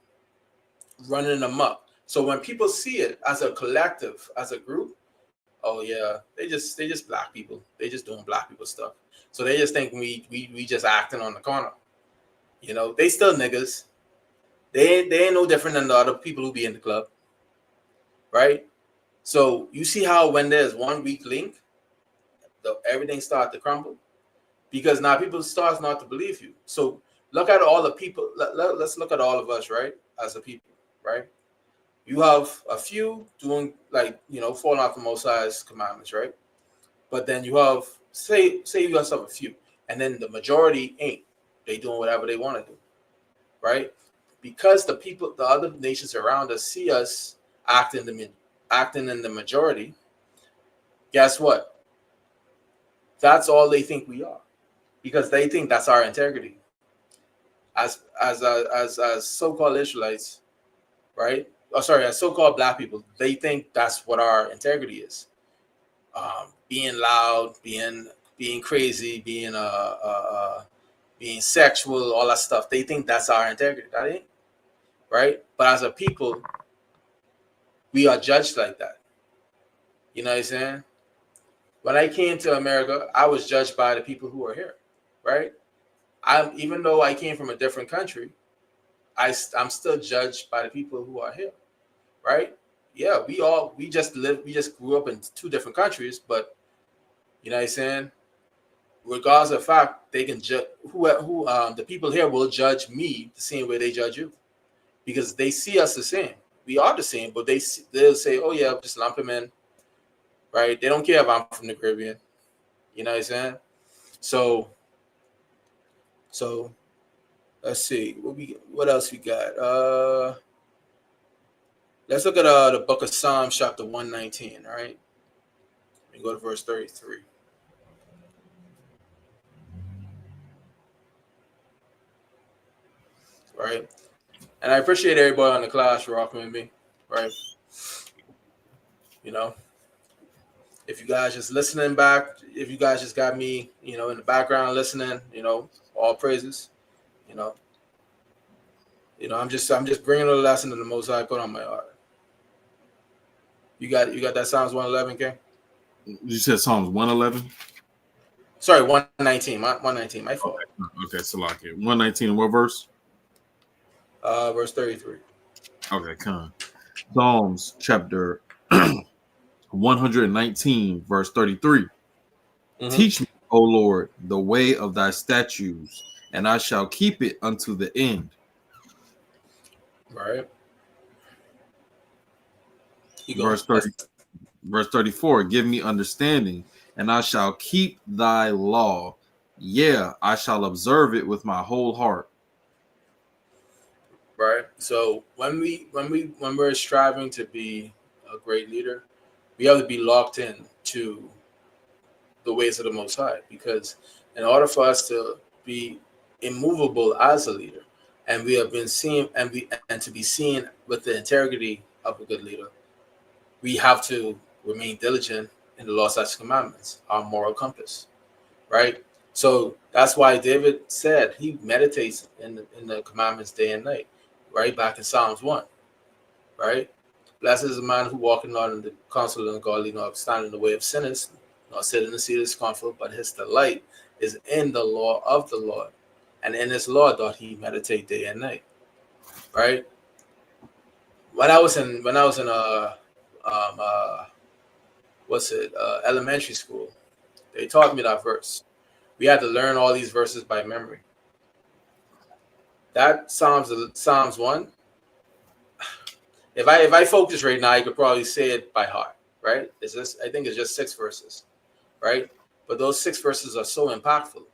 Speaker 3: running them up. So when people see it as a collective, as a group, oh yeah, they just black people. They just doing black people stuff. So they just think we just acting on the corner. They still niggas. They ain't no different than the other people who be in the club, right? So you see how when there's one weak link, everything starts to crumble, because now people start not to believe you. So look at all the people. Let's look at all of us, right? As a people, right? You have a few doing falling out the Most High's commandments, right? But then you have say you have a few, and then the majority ain't. They doing whatever they want to do, right? Because the other nations around us see us acting in the majority. Guess what? That's all they think we are, because they think that's our integrity. As so-called Israelites, right? As so-called black people, they think that's what our integrity is. Being loud, being crazy, being sexual, all that stuff. They think that's our integrity. That ain't right. But as a people, we are judged like that. You know what I'm saying? when I came to America, I was judged by the people who are here, right? Even though I came from a different country, I'm still judged by the people who are here, right? Yeah, we just grew up in two different countries, but you know what I'm saying? Regardless of fact, they can judge the people here will judge me the same way they judge you, because they see us the same. We are the same, but they'll say, "Oh yeah, just lump them in," right? They don't care if I'm from the Caribbean. You know what I'm saying? So let's see what else we got. Let's look at the book of Psalms, chapter 119. All right, we go to verse 33. Right, and I appreciate everybody on the class rocking with me. Right, you know, if you guys just listening back, if you guys just got me, in the background listening, all praises. You know, I'm just bringing a lesson to the Most High put on my heart. You got that Psalms 111, King?
Speaker 4: You said Psalms 111?
Speaker 3: Sorry, 119. 119, my fault.
Speaker 4: Okay, Salaki. 119, what verse?
Speaker 3: Verse 33.
Speaker 4: Okay, come. Psalms chapter 119, verse 33. Mm-hmm. Teach me, O Lord, the way of thy statutes, and I shall keep it unto the end.
Speaker 3: Right.
Speaker 4: Verse 34. Give me understanding, and I shall keep thy law. Yeah, I shall observe it with my whole heart.
Speaker 3: Right. So when we're striving to be a great leader, we have to be locked in to the ways of the Most High, because in order for us to be immovable as a leader, and we have been seen and to be seen with the integrity of a good leader, we have to remain diligent in the law, statutes, commandments, our moral compass, right? So that's why David said he meditates in the commandments day and night, right? Back in Psalms 1, right? Blessed is the man who walketh not in the counsel of the godly, nor stand in the way of sinners, nor sit in the seat of scornful, but his delight is in the law of the Lord, and in his law doth he meditate day and night, right? When I was in elementary school, they taught me that verse. We had to learn all these verses by memory. That Psalms 1. If I focus right now, I could probably say it by heart, right? I think it's just 6 verses, right? But those 6 verses are so impactful.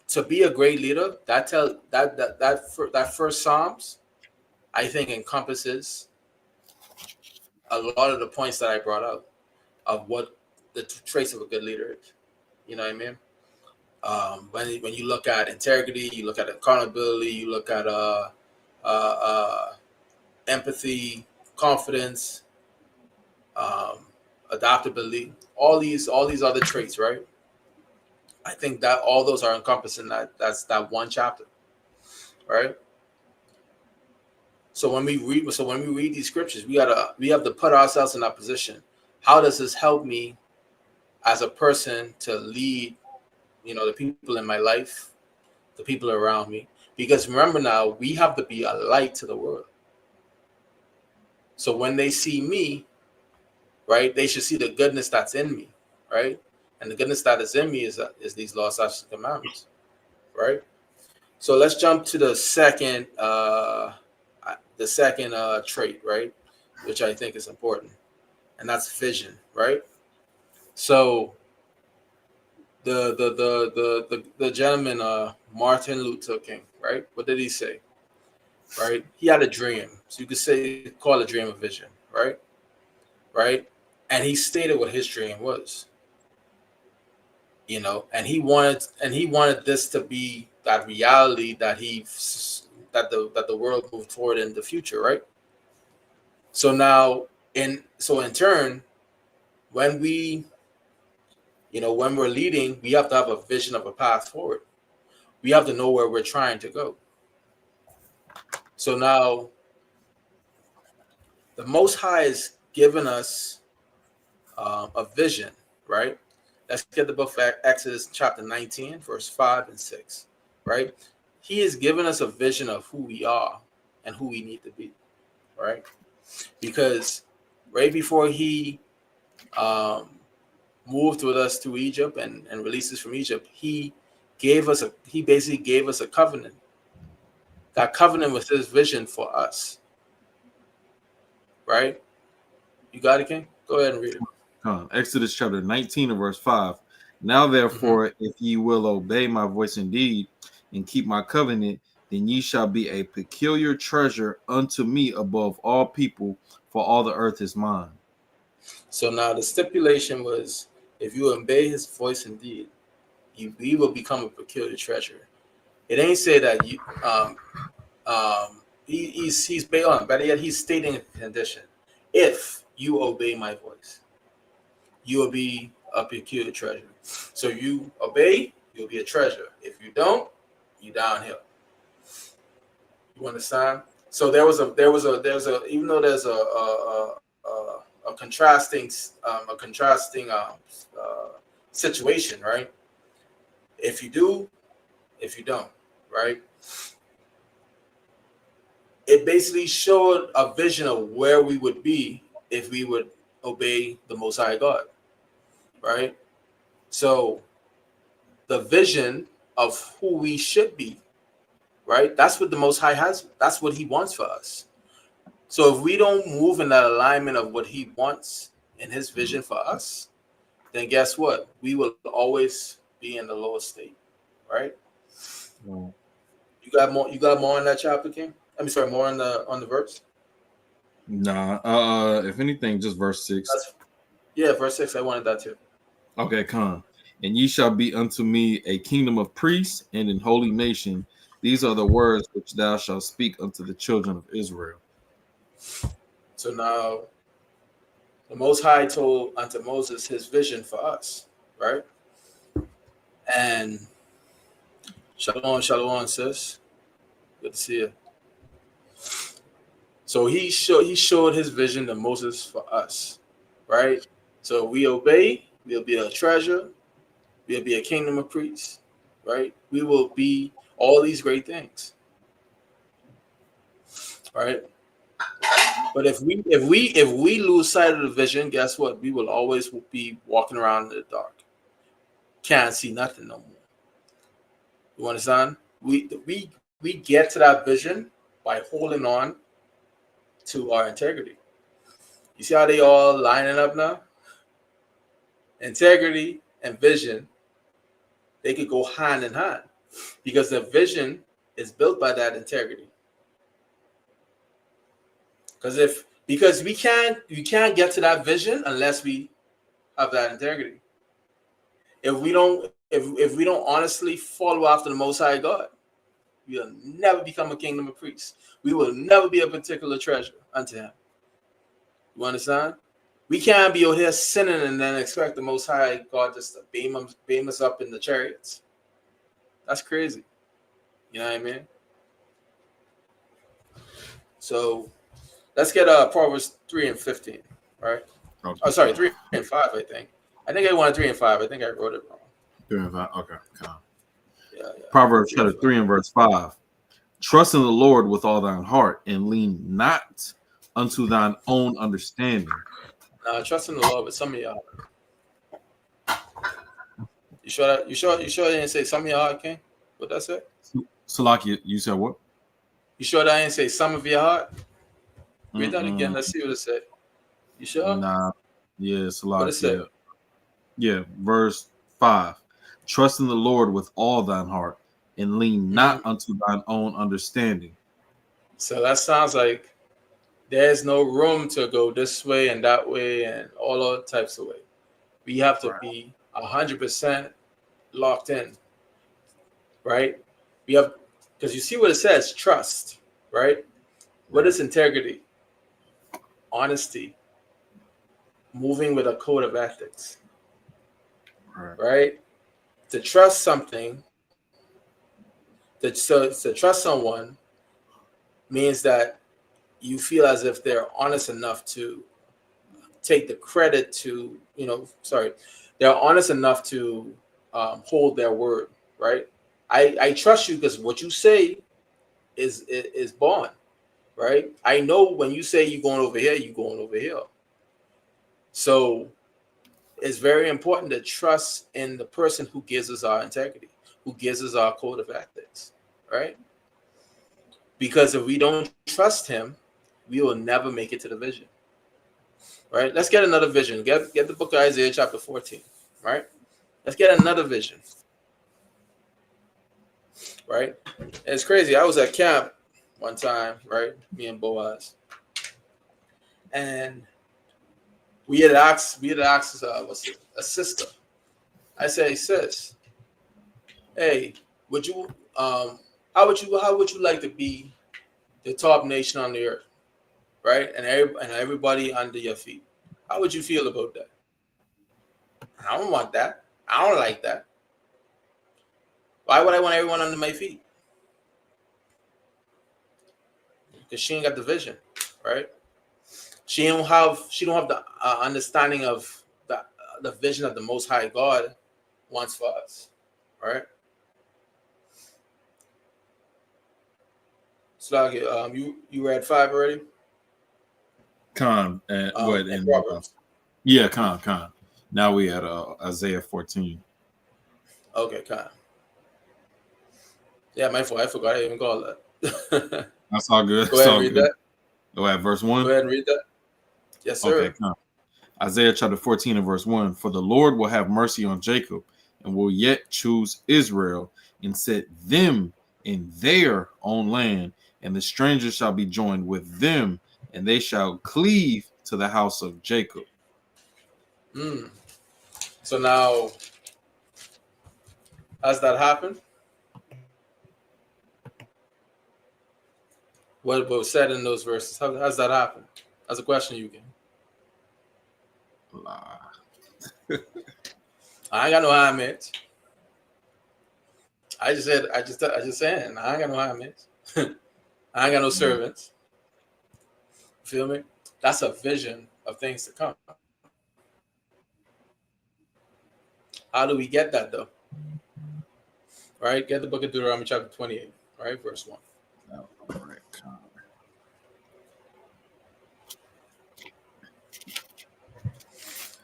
Speaker 3: To be a great leader, that first Psalms, I think, encompasses a lot of the points that I brought up of what the traits of a good leader is. You know what I mean? When you look at integrity, you look at accountability, you look at empathy, confidence, adaptability, all these other traits, right? I think that all those are encompassed in that's that one chapter, right? So when we read these scriptures, we have to put ourselves in that position. How does this help me as a person to lead, the people in my life, the people around me? Because remember now, we have to be a light to the world. So when they see me, right, they should see the goodness that's in me, right? And the goodness that is in me is these laws, statutes, and commandments, right? So let's jump to the second trait, right, which I think is important, and that's vision, right? So the gentleman, Martin Luther King, right? What did he say? Right? He had a dream, so you could call a dream a vision, right? Right? And he stated what his dream was, and he wanted this to be that reality that the world moved toward in the future, right? So now, in turn, when when we're leading, we have to have a vision of a path forward. We have to know where we're trying to go. So now, the Most High has given us a vision, right? Let's get the book of Exodus chapter 19, verse 5 and 6, right? He has given us a vision of who we are and who we need to be, right? Because right before he moved with us to Egypt and released us from Egypt, he basically gave us a covenant. That covenant was his vision for us, right? You got it, King? Go ahead and read it.
Speaker 4: Exodus chapter 19 and verse 5. Now therefore, if ye will obey my voice indeed and keep my covenant, then ye shall be a peculiar treasure unto me above all people, for all the earth is mine.
Speaker 3: So now the stipulation was, if you obey his voice indeed, we will become a peculiar treasure. It ain't say that you he's beyond, but yet he's stating a condition. If you obey my voice, you will be a peculiar treasure. So you obey, you'll be a treasure. If you don't, you downhill. You understand? So there was a even though there's a contrasting situation, right? If you do, if you don't, right? It basically showed a vision of where we would be if we would obey the Most High God, right? So the vision of who we should be, right? That's what the Most High has. That's what he wants for us. So if we don't move in that alignment of what he wants in his vision for us, then guess what? We will always be in the lowest state, right?
Speaker 4: Wow.
Speaker 3: You got more on that chapter, King? More on the verse?
Speaker 4: Nah, if anything, just verse 6.
Speaker 3: Verse 6. I wanted that too.
Speaker 4: Okay, come. And ye shall be unto me a kingdom of priests and an holy nation. These are the words which thou shalt speak unto the children of Israel.
Speaker 3: So now the Most High told unto Moses his vision for us, right? And shalom, sis. Good to see you. So he showed his vision to Moses for us, right? So we obey, we'll be a treasure, we'll be a kingdom of priests, right? We will be all these great things, right? But if we lose sight of the vision, guess what? We will always be walking around in the dark. Can't see nothing no more. You understand? We get to that vision by holding on to our integrity. You see how they all lining up now? Integrity and vision, they could go hand in hand because the vision is built by that integrity. Because we can't get to that vision unless we have that integrity. If we don't honestly follow after the Most High God, we will never become a kingdom of priests. We will never be a particular treasure unto him. You understand? We can't be out here sinning and then expect the Most High God just to beam us up in the chariots. That's crazy. You know what I mean? So let's get Proverbs 3 and 15, right? Okay. Oh, sorry, 3 and 5, I think. I wanted 3 and 5. I think I wrote it wrong.
Speaker 4: 3 and 5, okay.
Speaker 3: Yeah.
Speaker 4: Proverbs chapter 3 and verse 5. Trust in the Lord with all thine heart and lean not unto thine own understanding.
Speaker 3: Trust in the Lord with some of y'all. You sure you didn't say some of your heart, King? What that say?
Speaker 4: Salaki, you said what?
Speaker 3: You sure that I didn't say some of your heart? Read that again. Let's see what it said. You sure?
Speaker 4: Nah. Yeah, Salaki.
Speaker 3: What it say?
Speaker 4: Yeah, verse 5. Trust in the Lord with all thine heart and lean not unto thine own understanding.
Speaker 3: So that sounds like there's no room to go this way and that way and all other types of way. We have to be 100% locked in, right? We have, because you see what it says, trust, right? What is integrity? Honesty. Moving with a code of ethics, right? To trust something, to trust someone means that you feel as if they're honest enough to take the credit to, they're honest enough to hold their word, right? I trust you because what you say is bond, right? I know when you say you're going over here, you're going over here. So it's very important to trust in the person who gives us our integrity, who gives us our code of ethics, right? Because if we don't trust him, we will never make it to the vision. Right? Let's get another vision. Get the book of Isaiah chapter 14. Right? Let's get another vision. Right? And it's crazy. I was at camp one time, right? Me and Boaz. And we had asked a sister. I say, sis, hey, would you how would you like to be the top nation on the earth? Right? And everybody under your feet. How would you feel about that? I don't want that. I don't like that. Why would I want everyone under my feet? Because she ain't got the vision, right? She don't have the understanding of the vision of the Most High God wants for us, right? So you read 5 already?
Speaker 4: Con what in yeah, con. Now we at Isaiah 14.
Speaker 3: Okay, con. Yeah, my fault. I forgot I even called that.
Speaker 4: That's all good.
Speaker 3: Go ahead and read that.
Speaker 4: Go ahead, verse 1.
Speaker 3: Go ahead and read that. Yes, sir.
Speaker 4: Okay, con. Isaiah chapter 14 and verse 1. For the Lord will have mercy on Jacob and will yet choose Israel and set them in their own land, and the strangers shall be joined with them, and they shall cleave to the house of Jacob.
Speaker 3: So now, has that happened? What was said in those verses? How's that happen? That's a question you can. I ain't got no high mitts. I just saying. I ain't got no high mitts. I ain't got no servants. Feel me? That's a vision of things to come. How do we get that though? Right? Get the book of Deuteronomy chapter 28, right? Verse 1.
Speaker 4: All right.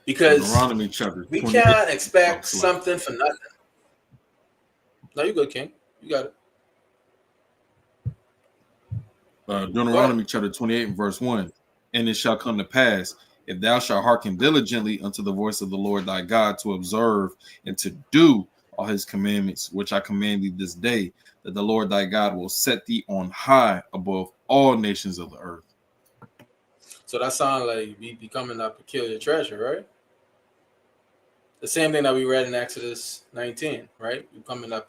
Speaker 3: Because
Speaker 4: Deuteronomy chapter 28.
Speaker 3: We can't expect something for nothing. No, you good, King. You got it.
Speaker 4: Deuteronomy chapter 28 and verse 1. And it shall come to pass, if thou shalt hearken diligently unto the voice of the Lord thy God, to observe and to do all his commandments, which I command thee this day, that the Lord thy God will set thee on high above all nations of the earth.
Speaker 3: So that sounds like we becoming a peculiar treasure, right? The same thing that we read in Exodus 19, right? Becoming a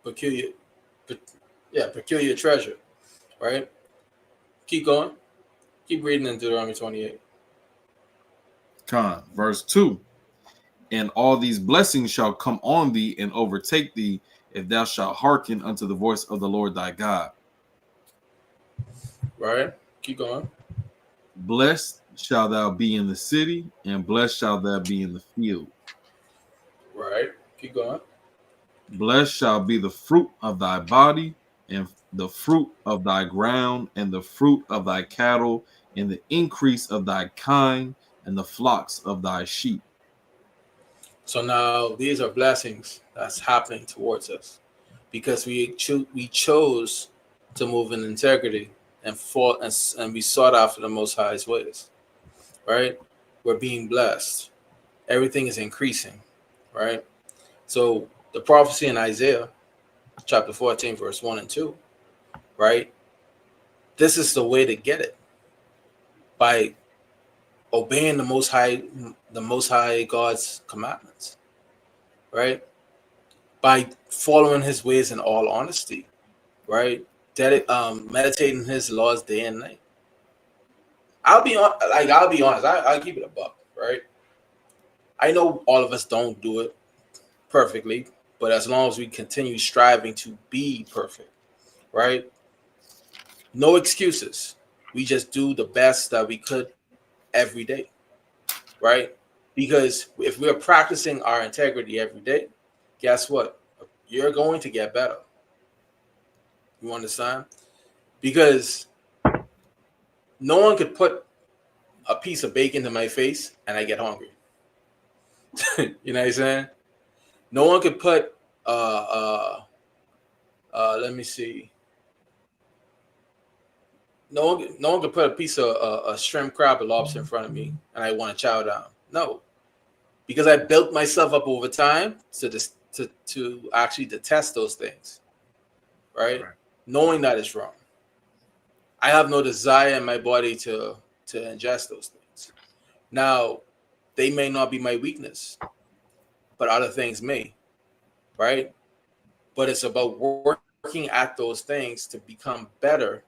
Speaker 3: peculiar treasure, right? Keep going. Keep reading in Deuteronomy 28.
Speaker 4: Verse 2. And all these blessings shall come on thee and overtake thee, if thou shalt hearken unto the voice of the Lord thy God.
Speaker 3: Right? Keep going.
Speaker 4: Blessed shall thou be in the city, and blessed shall thou be in the field.
Speaker 3: Right? Keep going.
Speaker 4: Blessed shall be the fruit of thy body, and the fruit of thy ground, and the fruit of thy cattle, and the increase of thy kind, and the flocks of thy sheep.
Speaker 3: So now these are blessings that's happening towards us because we chose to move in integrity and we sought after the Most High's ways, right? We're being blessed. Everything is increasing, right? So the prophecy in Isaiah chapter 14, verse 1 and 2, right? This is the way to get it by obeying the Most High God's commandments, right? By following his ways in all honesty, right? Meditating his laws day and night. I'll be honest. I'll keep it a buck, right? I know all of us don't do it perfectly, but as long as we continue striving to be perfect, right? No excuses. We just do the best that we could every day, right? Because if we're practicing our integrity every day, guess what? You're going to get better. You understand? Because no one could put a piece of bacon in my face and I get hungry. You know what I'm saying? No one could put let me see. No one could put a piece of a shrimp, crab, or lobster in front of me and I want to chow down. No, because I built myself up over time to actually detest those things, right? Knowing that it's wrong. I have no desire in my body to ingest those things. Now, they may not be my weakness, but other things may, right? But it's about working at those things to become better,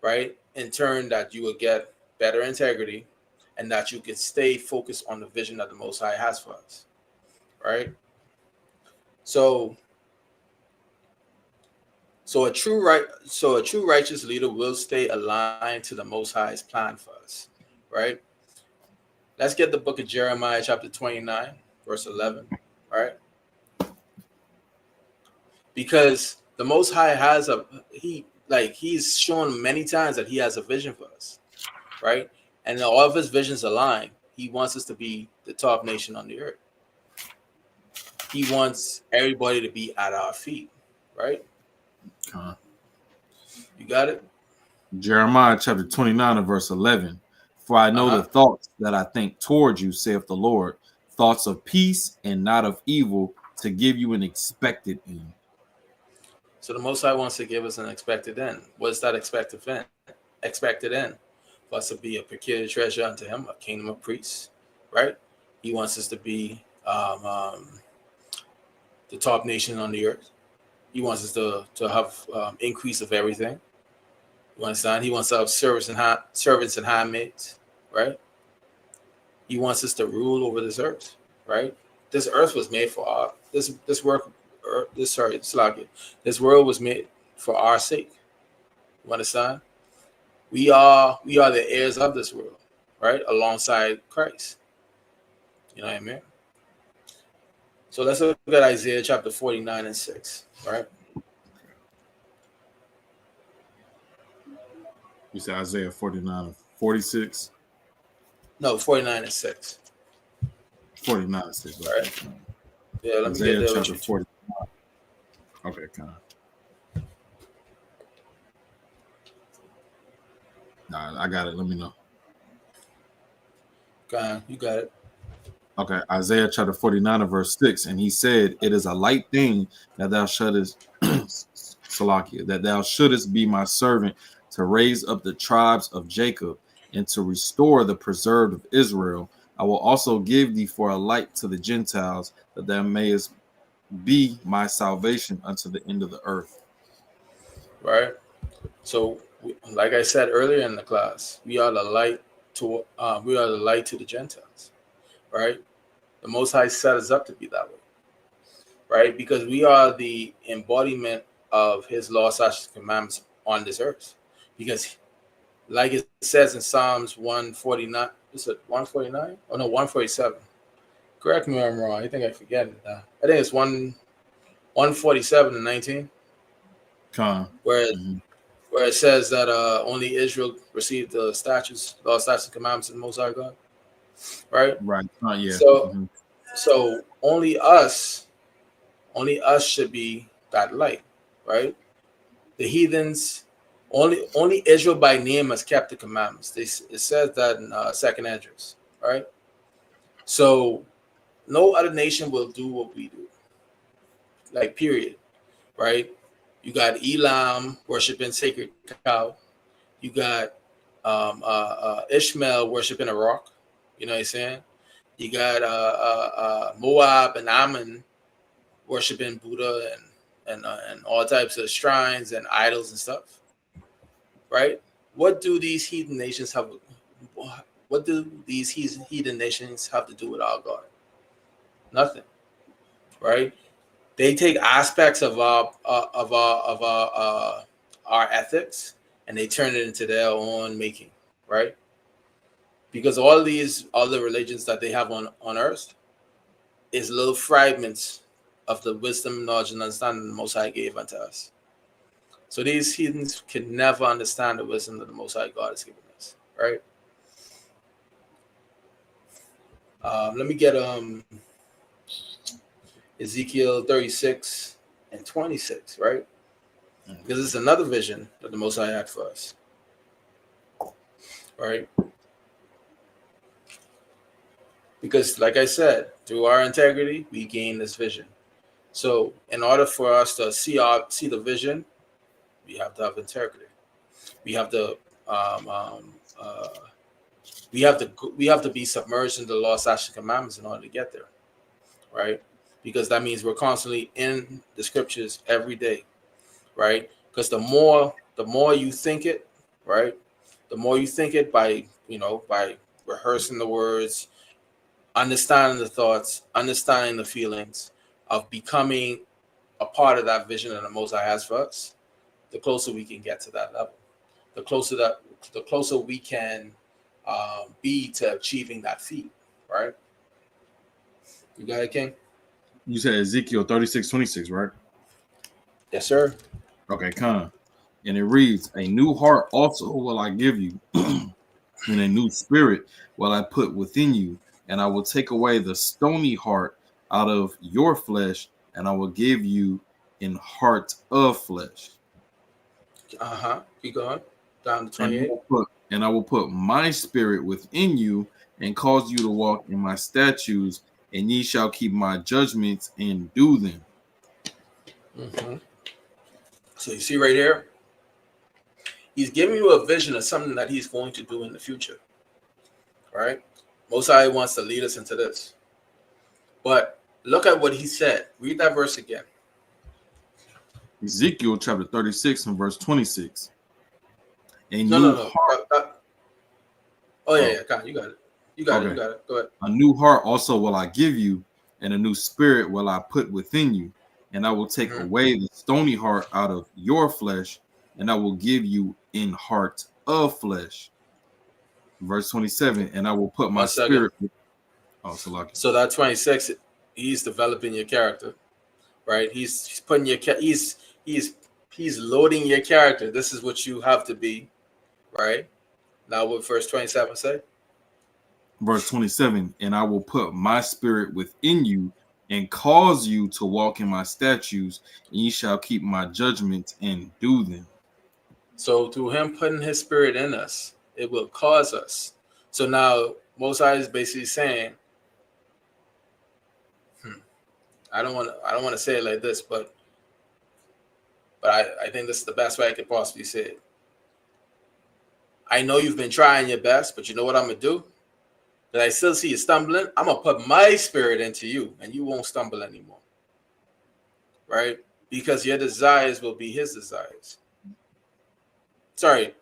Speaker 3: right? In turn, that you will get better integrity and that you can stay focused on the vision that the Most High has for us, right? So a true righteous leader will stay aligned to the Most High's plan for us, right? Let's get the book of Jeremiah, chapter 29, verse 11, right? Because the Most High has he's shown many times that he has a vision for us, right? And all of his visions align. He wants us to be the top nation on the earth. He wants everybody to be at our feet, right? You got it?
Speaker 4: Jeremiah chapter 29 and verse 11. For I know the thoughts that I think toward you, saith the Lord, thoughts of peace and not of evil, to give you an expected end.
Speaker 3: So the Most High wants to give us an expected end. What's that expected end? Expected end for us to be a peculiar treasure unto him, a kingdom of priests, right? He wants us to be the top nation on the earth. He wants us to have increase of everything. You understand? He wants to have servants and handmaids, right? He wants us to rule over this earth, right? This earth was made for our this world was made for our sake. You understand? We are the heirs of this world, right? Alongside Christ. You know what I mean? So let's look at Isaiah chapter 49 and 6, right?
Speaker 4: You said Isaiah 49 and 46?
Speaker 3: No, 49 and 6.
Speaker 4: 49 and 6,
Speaker 3: right? Right. Yeah, let
Speaker 4: Isaiah
Speaker 3: me get there
Speaker 4: chapter 49. Okay, kind of. Nah, I got it. Let me know.
Speaker 3: You got it.
Speaker 4: Okay, Isaiah chapter 49 and verse 6. And he said, it is a light thing that thou shouldest, Salakia, that thou shouldest be my servant to raise up the tribes of Jacob and to restore the preserved of Israel. I will also give thee for a light to the Gentiles, that thou mayest be my salvation unto the end of the earth.
Speaker 3: Right. So, like I said earlier in the class, we are the light to the Gentiles. Right. The Most High set us up to be that way. Right, because we are the embodiment of his law, statutes, and commandments on this earth. Because, like it says in Psalms 149, is it 149? Oh no, 147. Correct me if I'm wrong. I think I forget it now. I think it's 147 and 19. Where it says that only Israel received the statutes, law, statutes, and commandments of the Most High God. Right?
Speaker 4: Right. Yeah.
Speaker 3: So only us should be that light, right? The heathens, only Israel by name has kept the commandments. It says that in Second Esdras, right? So no other nation will do what we do, like period, right? You got Elam worshiping sacred cow. You got Ishmael worshiping a rock. You know what I'm saying? You got Moab and Ammon worshiping Buddha and all types of shrines and idols and stuff, right? What do these heathen nations have? What do these heathen nations have to do with our God? Nothing, right? They take aspects of our ethics and they turn it into their own making, right? because all these other religions that they have on earth is little fragments of the wisdom, knowledge, and understanding the Most High gave unto us. So these heathens can never understand the wisdom that the Most High God has given us, right? Let me get Ezekiel 36 and 26, right? Because it's another vision that the Most High had for us, right? Because, like I said, through our integrity, we gain this vision. So, in order for us to see the vision, we have to have integrity. We have to we have to be submerged in the law, statutes, and commandments in order to get there, right? Because that means we're constantly in the scriptures every day, right? Because the more you think it, right, the more you think it by rehearsing the words, understanding the thoughts, understanding the feelings of becoming a part of that vision that the Most High has for us, the closer we can get to that level, the closer we can be to achieving that feat, right? You got it, King?
Speaker 4: You said Ezekiel 36:26, right?
Speaker 3: Yes, sir.
Speaker 4: Okay, Con. And it reads, a new heart also will I give you, and a new spirit will I put within you, and I will take away the stony heart out of your flesh, and I will give you an heart of flesh.
Speaker 3: Keep going. Down to 28.
Speaker 4: And I will put my spirit within you, and cause you to walk in my statutes, and ye shall keep my judgments and do them.
Speaker 3: So you see right here, he's giving you a vision of something that he's going to do in the future, right? Most High wants to lead us into this. But look at what he said. Read that verse again.
Speaker 4: Ezekiel chapter 36 and verse 26.
Speaker 3: No. Oh, yeah, God, you got it. You got it. Go ahead.
Speaker 4: A new heart also will I give you, and a new spirit will I put within you, and I will take away the stony heart out of your flesh, and I will give you an heart of flesh. Verse 27, and I will put my spirit.
Speaker 3: So that 26, he's developing your character, right? He's putting your he's loading your character. This is what you have to be, right? Now what verse 27 say?
Speaker 4: Verse 27, and I will put my spirit within you and cause you to walk in my statutes, and ye shall keep my judgments and do them.
Speaker 3: So through him putting his spirit in us, it will cause us. So now Most High is basically saying, I don't want to say it like this, but I think this is the best way I could possibly say it. I know you've been trying your best, but you know what I'm gonna do? That I still see you stumbling. I'm gonna put my spirit into you, and you won't stumble anymore, right? Because your desires will be his desires. Sorry,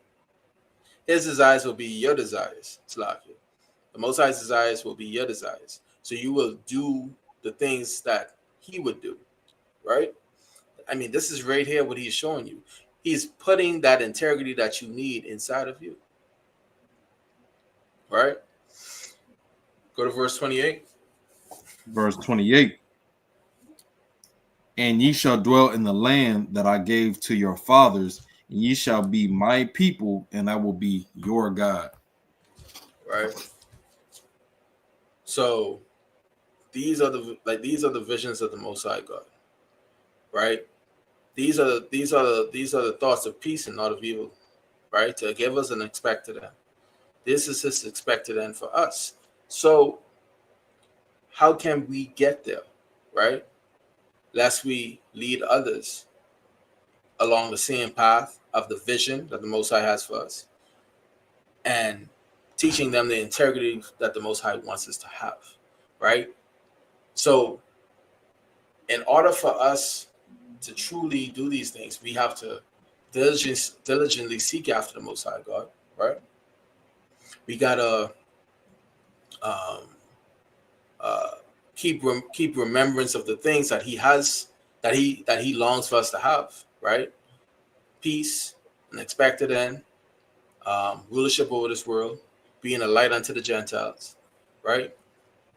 Speaker 3: his desires will be your desires. Slakia. The Most High's desires will be your desires. So you will do the things that he would do, right? I mean, this is right here what he's showing you. He's putting that integrity that you need inside of you, right? Go to verse 28.
Speaker 4: Verse 28. And ye shall dwell in the land that I gave to your fathers, and ye shall be my people, and I will be your God. Right.
Speaker 3: So these are the visions of the Most High God. Right? These are the thoughts of peace and not of evil, right? To give us an expected end. This is his expected end for us. So how can we get there, right? Lest we lead others along the same path of the vision that the Most High has for us, and teaching them the integrity that the Most High wants us to have, right? So in order for us to truly do these things, we have to diligently seek after the Most High God, right? We gotta keep remembrance of the things that he has, that he longs for us to have, right? Peace, an expected end, rulership over this world, being a light unto the Gentiles, right?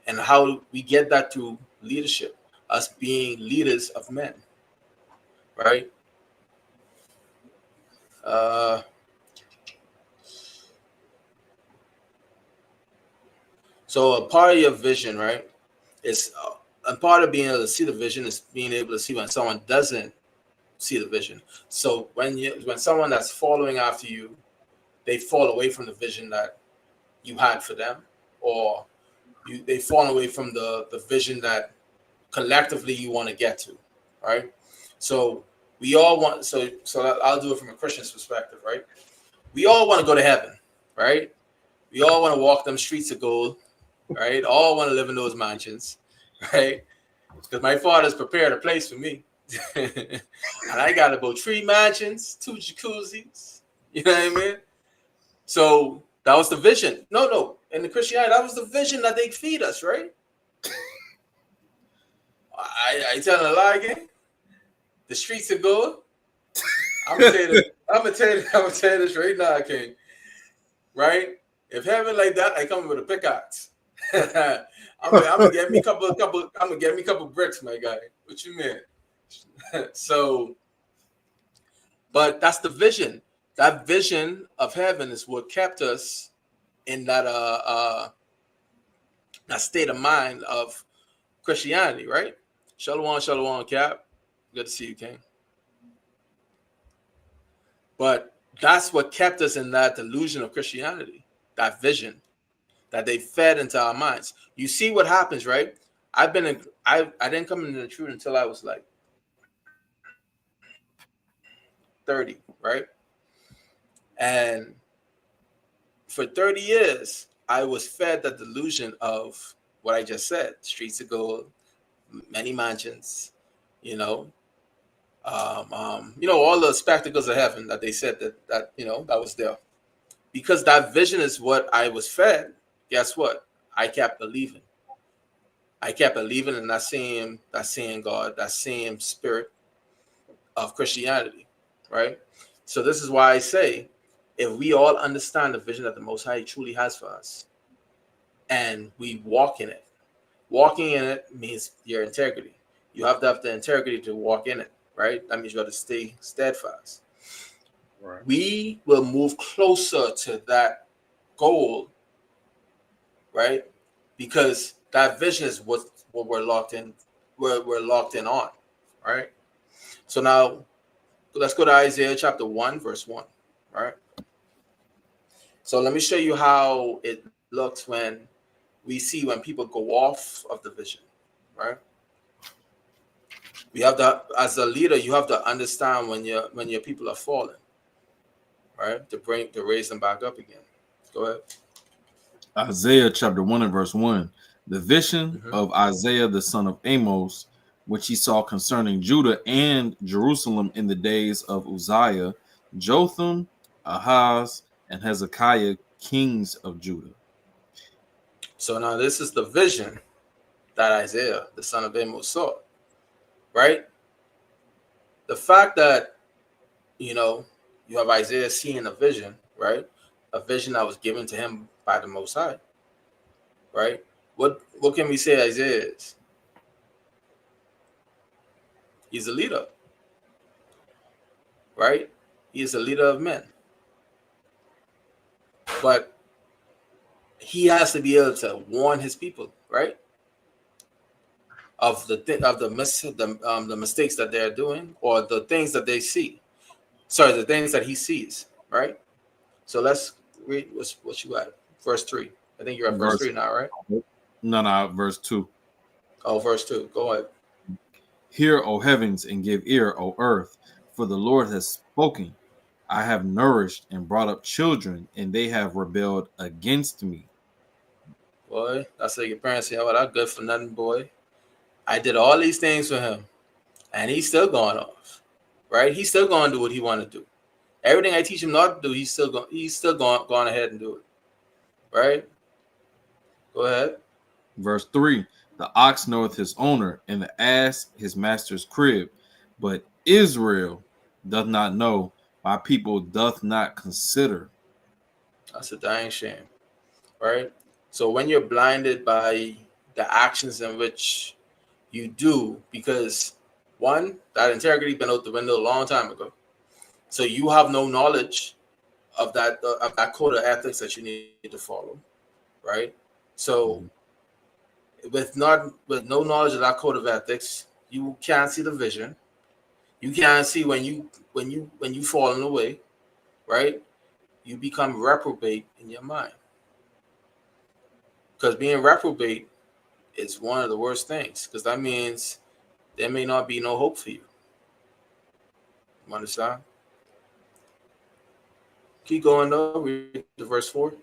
Speaker 3: And how we get that through leadership, us being leaders of men, right? So a part of your vision, right, is a part of being able to see the vision is being able to see when someone doesn't see the vision. So when someone that's following after you, they fall away from the vision that you had for them, or they fall away from the vision that collectively you want to get to, right? So we all want, so I'll do it from a Christian's perspective, right? We all want to go to heaven, right? We all want to walk them streets of gold, right? All want to live in those mansions, right? Because my father's prepared a place for me. And I got about 3 mansions, 2 jacuzzis, you know what I mean? So that was the vision. No. In the Christianity, that was the vision that they feed us, right? I telling a lie again? The streets of gold? I'm gonna tell you this right now, King. Right? If heaven like that, I come with a pickaxe. I'm gonna get me a couple bricks, my guy. What you mean? So, but that's the vision. That vision of heaven is what kept us in that state of mind of Christianity, right? Shalom, Cap. Good to see you, King. But that's what kept us in that delusion of Christianity, that vision that they fed into our minds. You see what happens, right? I didn't come into the truth until I was like 30, right? And for 30 years, I was fed the delusion of what I just said: streets of gold, many mansions, all the spectacles of heaven that they said that that was there. Because that vision is what I was fed. Guess what? I kept believing. In that same God, that same spirit of Christianity, right? So this is why I say, if we all understand the vision that the Most High truly has for us, and we walk in it, walking in it means your integrity. You have to have the integrity to walk in it, right? That means you have to stay steadfast. Right. We will move closer to that goal, right? Because that vision is what we're locked in. We're locked in on, right? So now let's go to Isaiah chapter 1, verse 1, right? So let me show you how it looks when people go off of the vision, right? We have to, as a leader, you have to understand when your people are falling, right? To raise them back up again. Go ahead.
Speaker 4: Isaiah chapter 1 and verse 1. The vision of Isaiah the son of Amos, which he saw concerning Judah and Jerusalem in the days of Uzziah, Jotham, Ahaz, and Hezekiah, kings of Judah.
Speaker 3: So now this is the vision that Isaiah the son of Amos saw, right? The fact that you have Isaiah seeing a vision, right? A vision that was given to him by the Most High, right? What can we say Isaiah is? He's a leader, right? He is a leader of men. But he has to be able to warn his people, right? Of the mistakes that they're doing, or the things that they see. Sorry, the things that he sees, right? So let's read what you got. Verse 3. I think you're at verse 3 now, right?
Speaker 4: No, verse 2.
Speaker 3: Oh, verse 2. Go ahead.
Speaker 4: Hear, O heavens, and give ear, O earth, for the Lord has spoken. I have nourished and brought up children, and they have rebelled against me.
Speaker 3: Boy, that's like your parents say, "Oh, that's good for nothing, boy. I did all these things for him, and he's still going off, right? He's still going to do what he want to do. Everything I teach him not to do, he's still going ahead and do it, right? Go ahead."
Speaker 4: Verse 3. The ox knoweth his owner, and the ass his master's crib. But Israel doth not know, my people doth not consider.
Speaker 3: That's a dying shame. right? So when you're blinded by the actions in which you do, because one, that integrity been out the window a long time ago. So you have no knowledge of that code of ethics that you need to follow, right? So with no knowledge of that code of ethics, you can't see the vision. You can't see when you falling away, right? You become reprobate in your mind. Because being reprobate is one of the worst things, because that means there may not be no hope for you. You understand? Keep going though. Read the verse 4.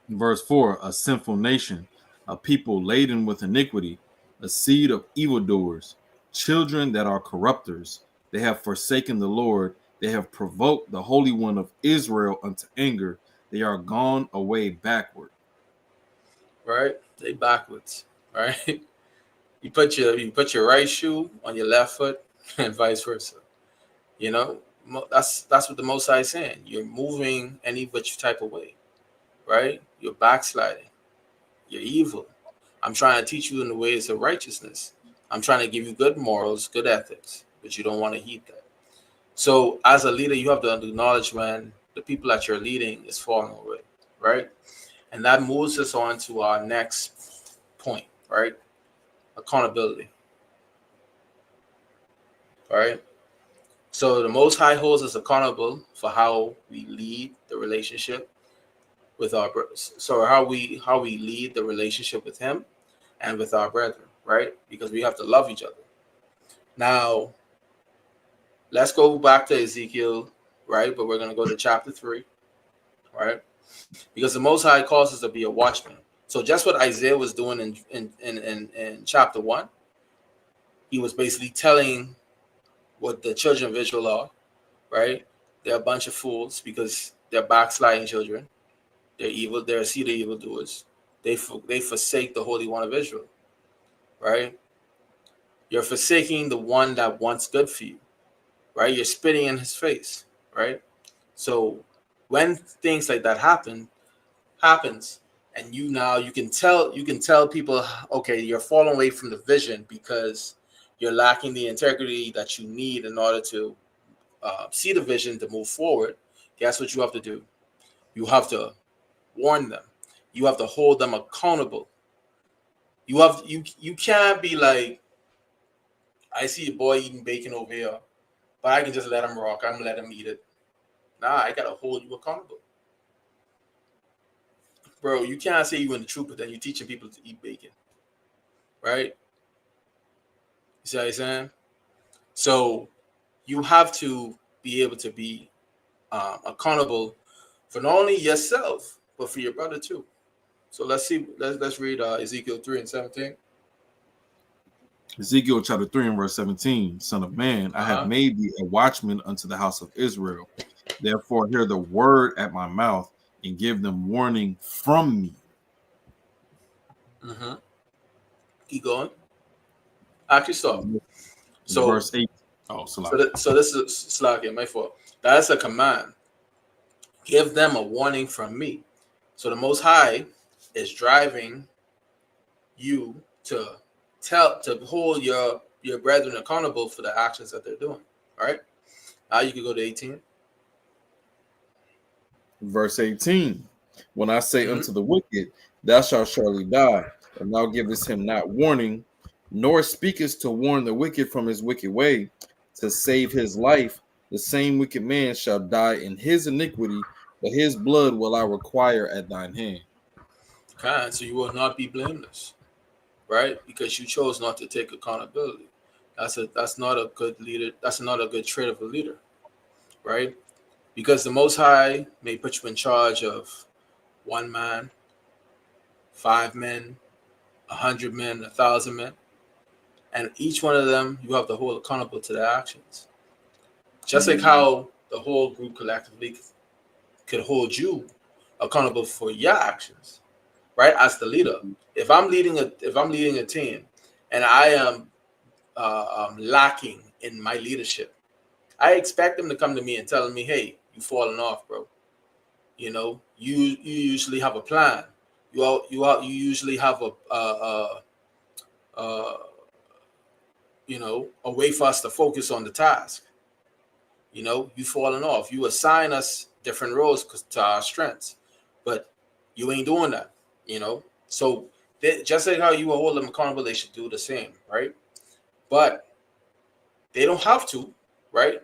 Speaker 4: Verse 4, a sinful nation, a people laden with iniquity, a seed of evildoers, children that are corrupters. They have forsaken the Lord. They have provoked the Holy One of Israel unto anger. They are gone away backward.
Speaker 3: Right? They backwards. Right? You put your right shoe on your left foot, and vice versa. You know, that's what the Most High is saying. You're moving any which type of way, right? You're backsliding. You're evil. I'm trying to teach you in the ways of righteousness. I'm trying to give you good morals, good ethics, but you don't want to heed that. So as a leader, you have to acknowledge when the people that you're leading is falling away, right? And that moves us on to our next point, right? Accountability. All right. So the Most High holds us accountable for how we lead the relationship with our how we lead the relationship with Him and with our brethren, right? Because we have to love each other. Now, let's go back to Ezekiel, right? But we're going to go to chapter 3, right? Because the Most High calls us to be a watchman. So just what Isaiah was doing in chapter 1, he was basically telling what the children of Israel are, right? They're a bunch of fools because they're backsliding children. They're evil. They're a seed of evildoers. They forsake the Holy One of Israel, right? You're forsaking the one that wants good for you, right? You're spitting in his face, right? So when things like that happens, and you can tell people, okay, you're falling away from the vision because you're lacking the integrity that you need in order to see the vision to move forward. Guess what you have to do? You have to warn them. You have to hold them accountable. You can't be like, I see a boy eating bacon over here, but I can just let him rock. I'm gonna let him eat it. Nah, I gotta hold you accountable. Bro, you can't say you in the truth, but then you're teaching people to eat bacon. Right? You see what I'm saying? So you have to be able to be accountable for not only yourself, but for your brother too. So let's read Ezekiel 3:17.
Speaker 4: Ezekiel chapter 3 and verse 17, Son of man, I have made thee a watchman unto the house of Israel. Therefore hear the word at my mouth and give them warning from me.
Speaker 3: Keep going. Actually, stop. So
Speaker 4: verse 8. Oh,
Speaker 3: so this is Slack, my fault. That's a command. Give them a warning from me. So the Most High is driving you to hold your brethren accountable for the actions that they're doing. All right. Now you can go to 18.
Speaker 4: Verse 18. When I say unto the wicked, thou shalt surely die, and thou givest him not warning, nor speakest to warn the wicked from his wicked way, to save his life, the same wicked man shall die in his iniquity, but his blood will I require at thine hand.
Speaker 3: Okay, so you will not be blameless, right? Because you chose not to take accountability. That's not a good leader. That's not a good trait of a leader, right? Because the Most High may put you in charge of 1 man, 5 men, 100 men, 1,000 men, and each one of them you have to hold accountable to their actions. Just like how the whole group collectively could hold you accountable for your actions, right? As the leader, if I'm leading a team, and I am lacking in my leadership, I expect them to come to me and telling me, "Hey, you falling off, bro. You know, you usually have a plan. you usually have a way for us to focus on the task. You falling off. You assign us different roles to our strengths, but you ain't doing that. So just like how you will hold them accountable, they should do the same, right? But they don't have to, right?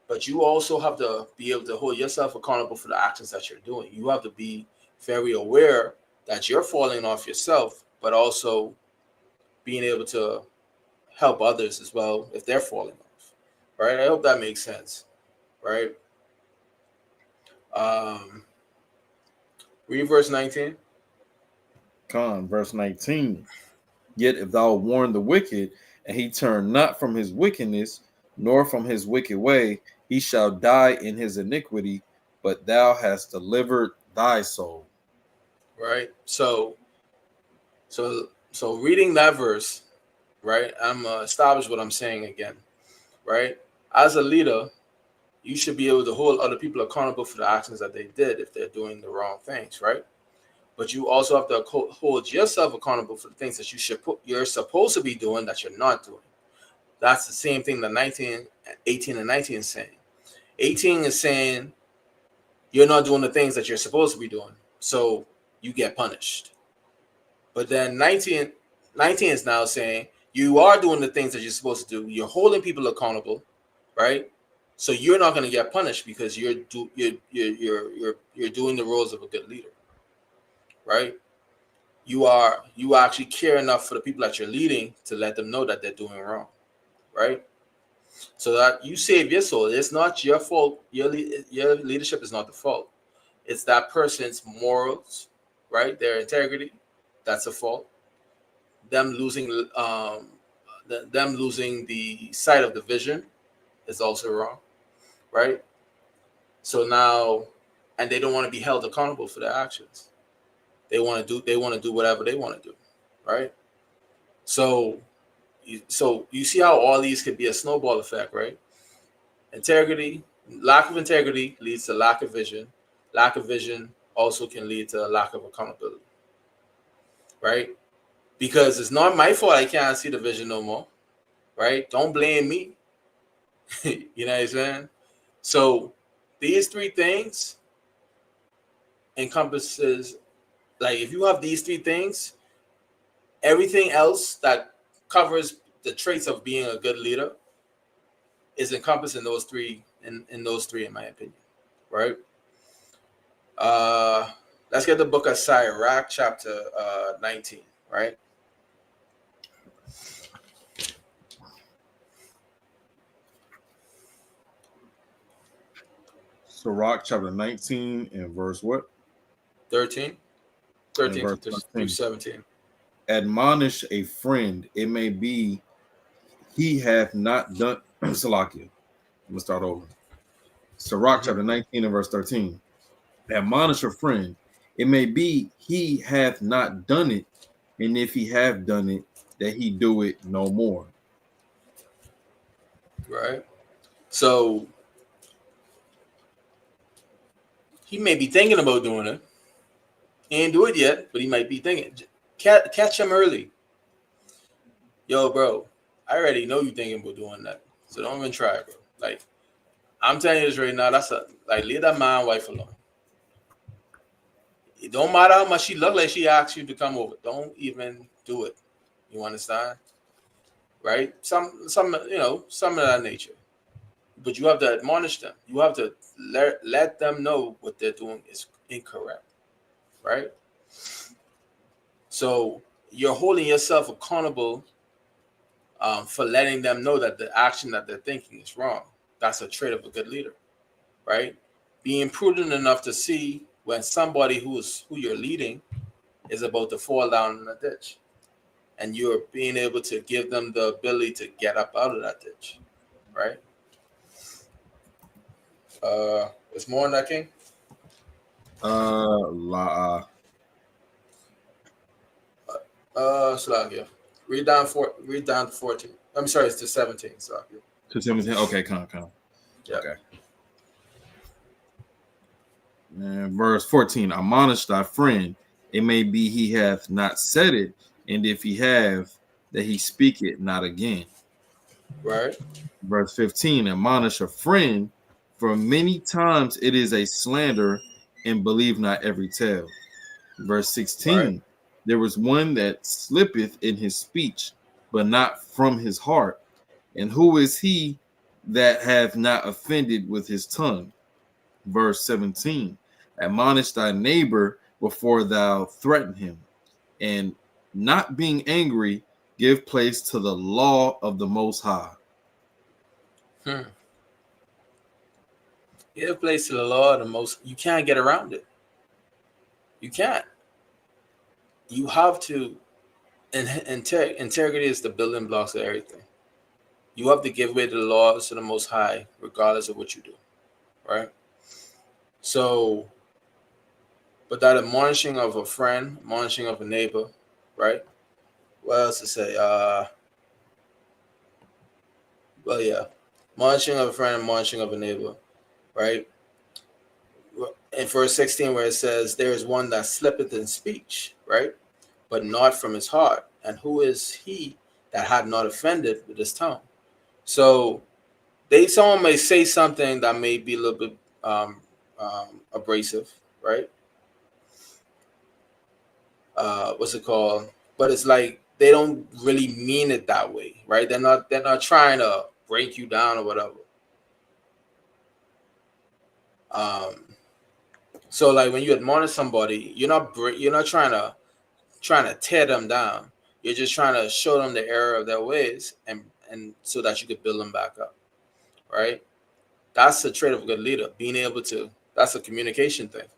Speaker 3: But you also have to be able to hold yourself accountable for the actions that you're doing. You have to be very aware that you're falling off yourself, but also being able to help others as well if they're falling off, right? I hope that makes sense, right? Read verse 19.
Speaker 4: Verse 19. Yet if thou warn the wicked, and he turn not from his wickedness, nor from his wicked way, he shall die in his iniquity, but thou hast delivered thy soul.
Speaker 3: Right. So reading that verse, right? I'm establish what I'm saying again, right? As a leader, you should be able to hold other people accountable for the actions that they did if they're doing the wrong things, right? But you also have to hold yourself accountable for the things that you're supposed to be doing that you're not doing. That's the same thing that 18 and 19 is saying. 18 is saying you're not doing the things that you're supposed to be doing, so you get punished. But then 19 is now saying you are doing the things that you're supposed to do. You're holding people accountable, right? So you're not going to get punished because you're doing the roles of a good leader, right? You actually care enough for the people that you're leading to let them know that they're doing wrong, right? So that you save your soul. It's not your fault. Your leadership is not the fault. It's that person's morals, right? Their integrity. That's a fault. Them losing the sight of the vision is also wrong, right? So now, and they don't want to be held accountable for their actions. They want to do whatever they want to do, right? So you see how all these could be a snowball effect, right? Lack of integrity leads to lack of vision. Lack of vision also can lead to a lack of accountability, right? Because it's not my fault I can't see the vision no more, right? Don't blame me. You know what I'm saying? So these three things encompasses, like if you have these three things, everything else that covers the traits of being a good leader is encompassed in those three, in my opinion, right? Let's get the book of Sirach, chapter 19, right?
Speaker 4: Sirach chapter 19 and verse what?
Speaker 3: 13 through 17.
Speaker 4: Admonish a friend, it may be he hath not done. Salakia. I'm gonna start over. Sirach chapter 19 and verse 13. Admonish a friend, it may be he hath not done it, and if he have done it, that he do it no more.
Speaker 3: Right. So he may be thinking about doing it. He ain't do it yet, but he might be thinking. Catch him early. Yo, bro, I already know you thinking about doing that, so don't even try, bro. Like, I'm telling you this right now. Leave that man wife alone. It don't matter how much she look like she asks you to come over. Don't even do it. You understand? Right? Some of that nature. But you have to admonish them. You have to let them know what they're doing is incorrect. Right? So you're holding yourself accountable for letting them know that the action that they're thinking is wrong. That's a trait of a good leader, right? Being prudent enough to see when somebody who you're leading is about to fall down in a ditch, and you're being able to give them the ability to get up out of that ditch, right? What's more on that, King? Slagia. Read down to 14. I'm sorry, it's to 17. Slagia.
Speaker 4: To 17. Okay, come.
Speaker 3: Yep.
Speaker 4: Okay. And verse 14. Admonish thy friend, It may be he hath not said it, and if he have, that he speak it not again.
Speaker 3: Right.
Speaker 4: Verse 15, admonish a friend, for many times it is a slander, and believe not every tale. Verse 16,
Speaker 3: right.
Speaker 4: There was one that slippeth in his speech, but not from his heart. And who is he that hath not offended with his tongue? Verse 17, admonish thy neighbor before thou threaten him, and not being angry, give place to the law of the Most High.
Speaker 3: Give place to the law of the Most. You can't get around it. You can't. You have to. Integrity is the building blocks of everything. You have to give way to the laws of the Most High, regardless of what you do, right? So, but that admonishing of a friend, admonishing of a neighbor, right? What else to say? Well, yeah, admonishing of a friend, admonishing of a neighbor, right? In verse 16, where it says, "There is one that slippeth in speech," right? But not from his heart. And who is he that had not offended with his tongue? So someone may say something that may be a little bit abrasive, right? What's it called? But it's like they don't really mean it that way, right? They're not trying to break you down or whatever. So like when you admonish somebody, you're not trying to tear them down. You're just trying to show them the error of their ways, and so that you could build them back up, right? That's a trait of a good leader. Being able to, that's a communication thing.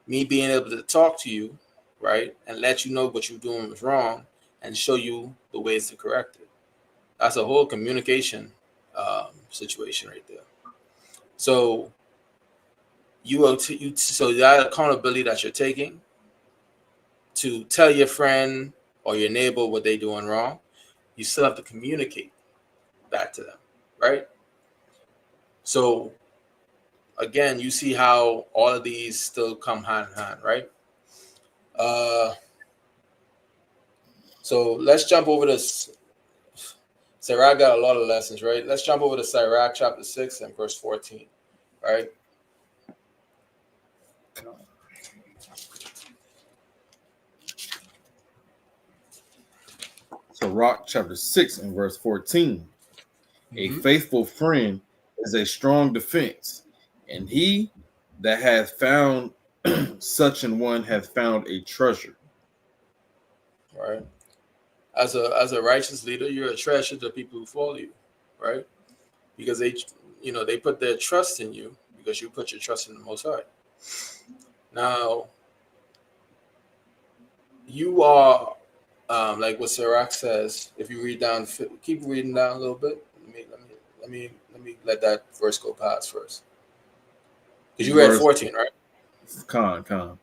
Speaker 3: Me being able to talk to you, right, and let you know what you're doing is wrong, and show you the ways to correct it. That's a whole communication situation right there. So so that accountability that you're taking to tell your friend or your neighbor what they're doing wrong, you still have to communicate back to them, right? So again, you see how all of these still come hand in hand, right? So let's jump over this. Sirach got a lot of lessons, right? Let's jump over to Sirach chapter 6 and verse 14, right?
Speaker 4: Sirach chapter 6 and verse 14. A faithful friend is a strong defense, and he that hath found such an one hath found a treasure.
Speaker 3: Right. As a righteous leader, you're a treasure to people who follow you, right? Because they put their trust in you because you put your trust in the Most High. Now, you are like what Sirach says. If you read down, keep reading down a little bit. Let me let that verse go past first. Because you read 14, right?
Speaker 4: Con.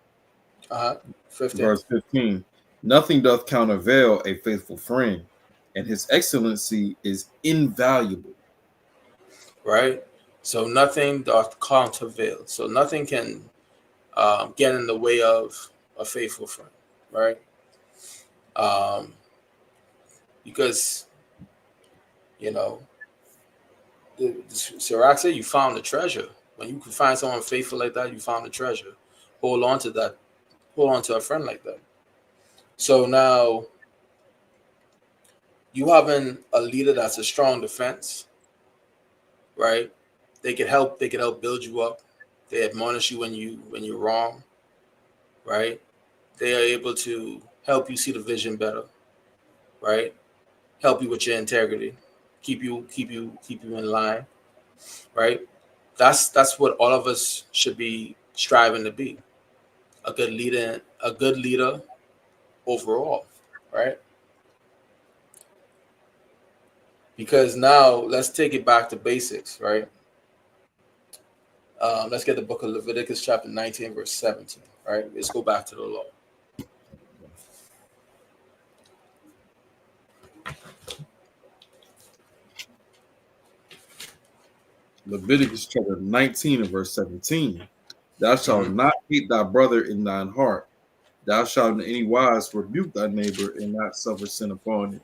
Speaker 3: 15.
Speaker 4: Verse 15. Nothing doth countervail a faithful friend, and his excellency is invaluable.
Speaker 3: Right? So nothing doth countervail. So nothing can get in the way of a faithful friend, right? Because, Sirach said you found the treasure. When you can find someone faithful like that, you found the treasure. Hold on to that. Hold on to a friend like that. So now you having a leader that's a strong defense, right? They could help build you up. They admonish you when you're wrong, right? They are able to help you see the vision better, right? Help you with your integrity, keep you in line, right? That's what all of us should be striving to be. A good leader overall, right? Because now let's take it back to basics, right? Let's get the book of Leviticus chapter 19, verse 17, right? Let's go back to the law.
Speaker 4: Leviticus chapter 19 and verse 17. Thou shalt not hate thy brother in thine heart, Thou shalt in any wise rebuke thy neighbor and not suffer sin upon it.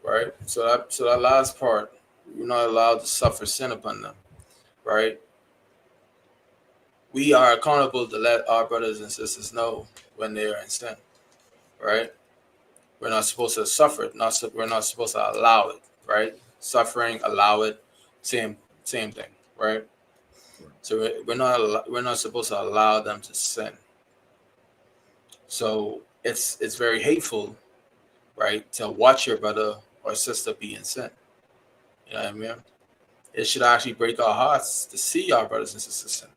Speaker 3: Right. So that last part, we're not allowed to suffer sin upon them. Right. We are accountable to let our brothers and sisters know when they are in sin. Right. We're not supposed to suffer it. We're not supposed to allow it. Right. Suffering, allow it. Same thing. Right. So we're not supposed to allow them to sin. So it's very hateful, right, to watch your brother or sister be in sin. You know what I mean? It should actually break our hearts to see our brothers and sisters sin,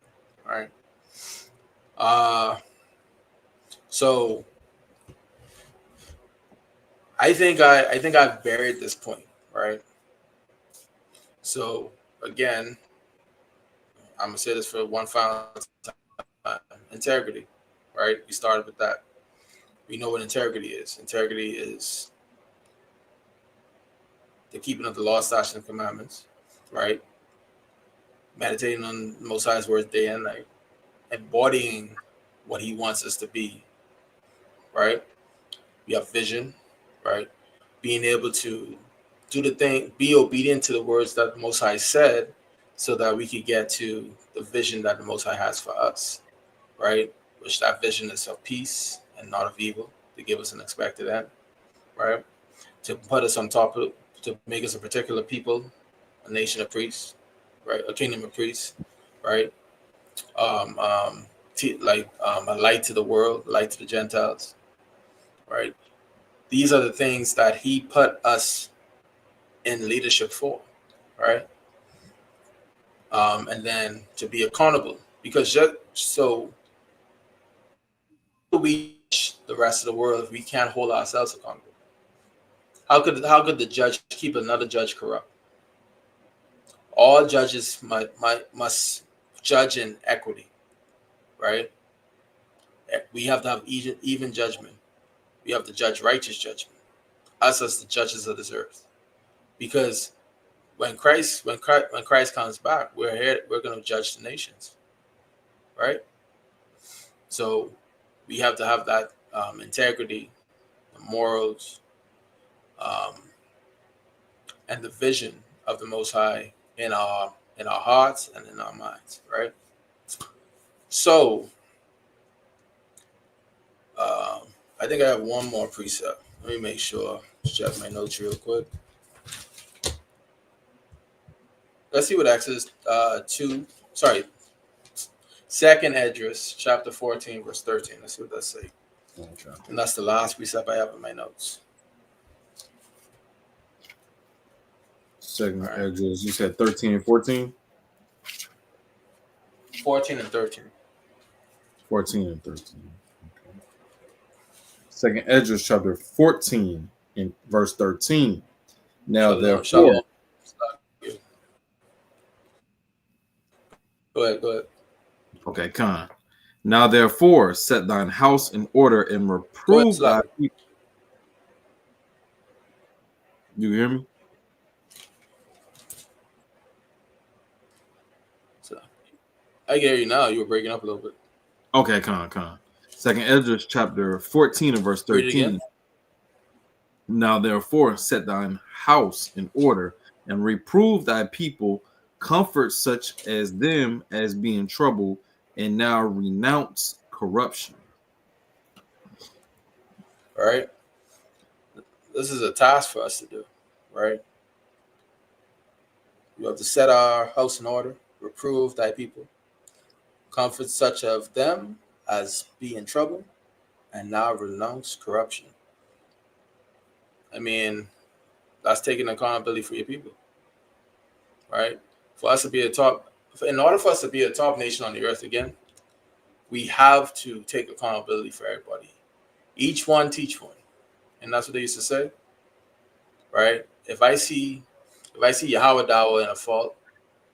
Speaker 3: right? So I think I've buried this point, right? So again, I'm gonna say this for one final time: integrity, right? We started with that. We know what integrity is. Integrity is the keeping of the law, statutes, and commandments, right? Meditating on the Most High's words day and night, embodying what He wants us to be, right? We have vision, right? Being able to do the thing, be obedient to the words that the Most High said, so that we could get to the vision that the Most High has for us, right? Which that vision is of peace and not of evil, to give us an expected end, right? To put us on top of, to make us a particular people, a nation of priests, right? A kingdom of priests, right? A light to the world, light to the Gentiles, right? These are the things that He put us in leadership for, right? And then to be accountable, because just so we reach the rest of the world if we can't hold ourselves accountable. How could the judge keep another judge corrupt? All judges must judge in equity, right? We have to have even judgment. We have to judge righteous judgment. Us as the judges of this earth, because when Christ comes back, we're here. We're going to judge the nations, right? So we have to have that integrity, the morals, and the vision of the Most High in our hearts and in our minds, right? So I think I have one more precept. Let me make sure. Check my notes real quick. Let's see what Exodus 2nd Esdras, chapter 14, verse 13. Let's see what that say. Okay. And that's the last precept I have in my notes.
Speaker 4: Second Esdras, you said 13 and 14?
Speaker 3: 14 and 13.
Speaker 4: 14 and 13. Okay. Second Esdras, chapter 14, in verse 13. Now, therefore...
Speaker 3: Go ahead.
Speaker 4: Okay, Khan. Now, therefore, set thine house in order and reprove thy people. You hear me?
Speaker 3: I hear you now. You were breaking up a little bit.
Speaker 4: Okay, Khan. Second Esdras, chapter 14 and verse 13. Now, therefore, set thine house in order and reprove thy people, comfort such as them as be in trouble, and now renounce corruption.
Speaker 3: All right. This is a task for us to do, right? We have to set our house in order, reprove thy people, comfort such of them as be in trouble, and now renounce corruption. I mean, that's taking accountability for your people, right? For us to be in order for us to be a top nation on the earth again, we have to take accountability for everybody. Each one teach one. And that's what they used to say, right? If I see Yahweh Dawa in a fault,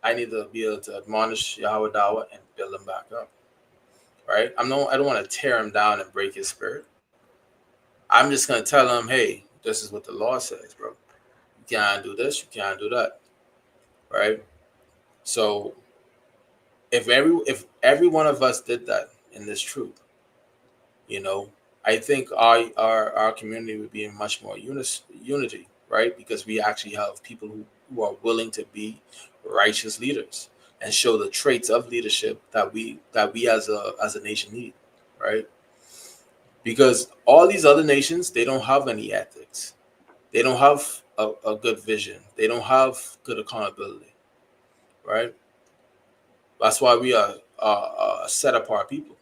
Speaker 3: I need to be able to admonish Yahweh Dawa and build him back up, right? I don't want to tear him down and break his spirit. I'm just going to tell him, hey, this is what the law says, bro. You can't do this, you can't do that, right? So if every one of us did that in this truth, you know, I think our community would be in much more unity, right? Because we actually have people who are willing to be righteous leaders and show the traits of leadership that we as a nation need, right? Because all these other nations, they don't have any ethics. They don't have a good vision. They don't have good accountability, right? That's why we are set apart people.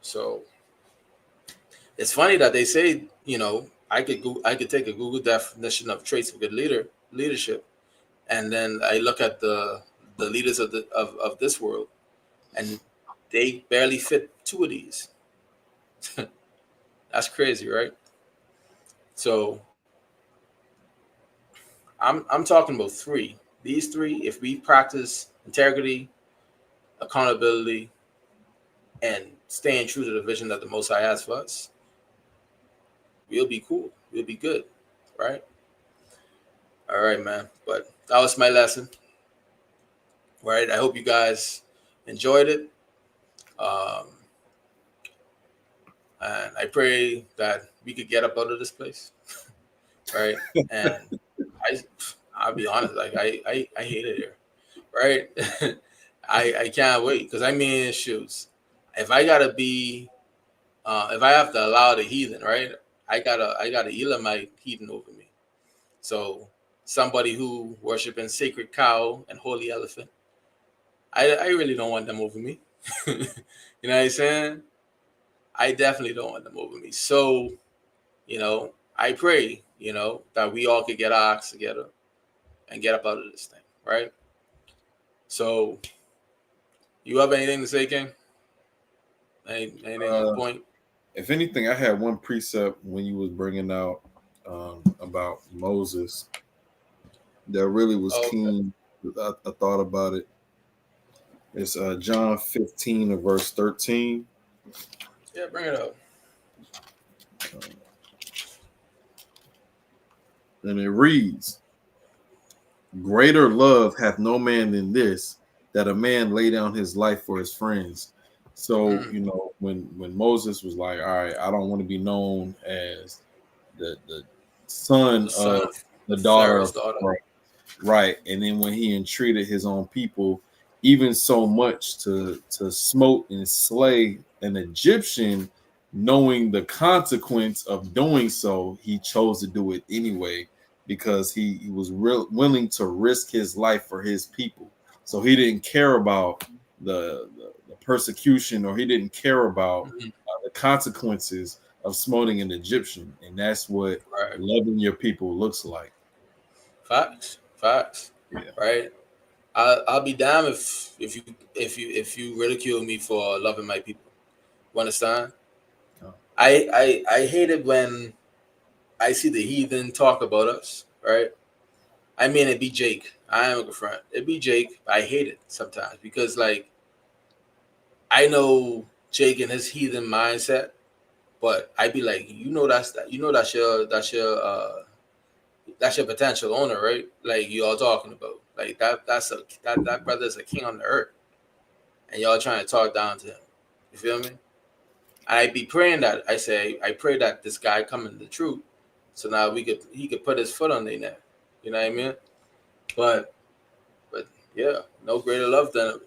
Speaker 3: So it's funny that they say, you know, I could take a Google definition of traits of good leadership, and then I look at the leaders of this world, and they barely fit 2 of these. That's crazy, right? So I'm talking about 3. These 3, if we practice integrity, accountability, and staying true to the vision that the Most High has for us, we'll be cool. We'll be good, right? All right, man. But that was my lesson. Right. I hope you guys enjoyed it. And I pray that we could get up out of this place. Right. And I'll be honest, like I hate it here. Right. I can't wait. Because I mean, shoes. If I gotta be if I have to allow the heathen, right? I gotta Elamite heathen over me. So somebody who worshiping sacred cow and holy elephant, I really don't want them over me. You know what I'm saying? I definitely don't want them over me. So, you know, I pray, you know, that we all could get our acts together and get up out of this thing, right? So, you have anything to say, King? Anything on point?
Speaker 4: If anything, I had one precept when you was bringing out about Moses that really was keen. I thought about it. It's John 15 and verse 13.
Speaker 3: Yeah, bring it up.
Speaker 4: And it reads, "Greater love hath no man than this, that a man lay down his life for his friends." So, you know, when Moses was like, all right, I don't want to be known as the son of the daughter of Pharaoh. Right. And then when he entreated his own people, even so much to smote and slay an Egyptian, knowing the consequence of doing so, he chose to do it anyway, because he was willing to risk his life for his people. So he didn't care about the persecution, or he didn't care about the consequences of smoting an Egyptian. And that's what loving your people looks like.
Speaker 3: Facts. Yeah. Right. I'll be damned if you ridicule me for loving my people. You understand? Oh. I hate it when I see the heathen talk about us, right? I mean, it'd be Jake. I am a good friend. It'd be Jake. I hate it sometimes because, like, I know Jake and his heathen mindset, but I'd be like, that's your potential owner, right? Like you all talking about, like that brother is a king on the earth, and y'all trying to talk down to him. You feel me? I'd be praying that I pray that this guy come into the truth, so now he could put his foot on their neck. You know what I mean? But yeah, no greater love than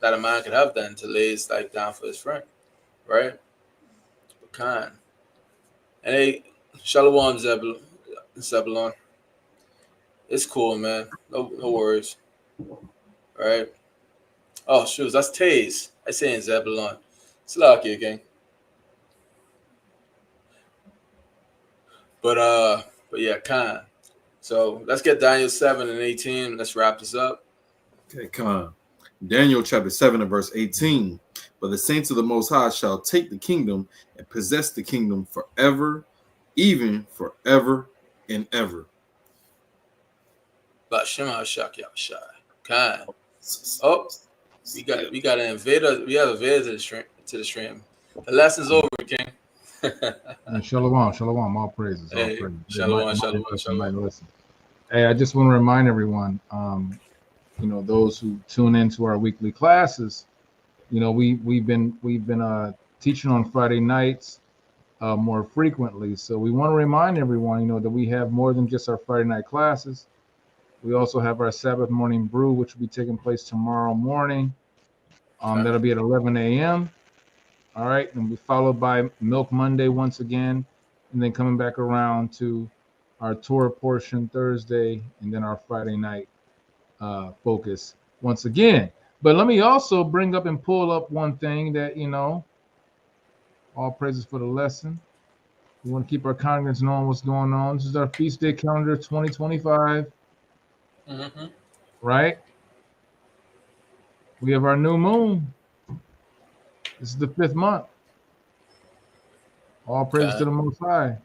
Speaker 3: that a man could have than to lay his life down for his friend, right? But kind. And hey, Shalom Zebulon. It's cool, man. No worries. Right? Oh, shoes. That's Taze. I say in Zebulon. It's lucky again. But yeah, kind. So let's get Daniel 7 and 18. Let's wrap this up.
Speaker 4: Okay, come on. Daniel chapter 7 and verse 18. But the saints of the Most High shall take the kingdom and possess the kingdom forever, even forever and ever.
Speaker 3: But Shema Shak Yahshai. Kind. Oh, we got an invader. We have a visitor to the stream. The lesson's over, King.
Speaker 5: Shalom, all praises.
Speaker 3: Hey, shalom.
Speaker 5: Hey, I just want to remind everyone, those who tune into our weekly classes, You know, we've been teaching on Friday nights more frequently. So we want to remind everyone, you know, that we have more than just our Friday night classes. We also have our Sabbath morning brew, which will be taking place tomorrow morning. That'll be at 11 a.m. All right, and we followed by Milk Monday once again, and then coming back around to our Torah portion Thursday, and then our Friday night focus once again. But let me also bring up and pull up one thing that, you know, all praises for the lesson. We want to keep our congregants knowing what's going on. This is our feast day calendar 2025.
Speaker 3: Mm-hmm.
Speaker 5: Right? We have our new moon. This is the 5th month. All praise to the Most High.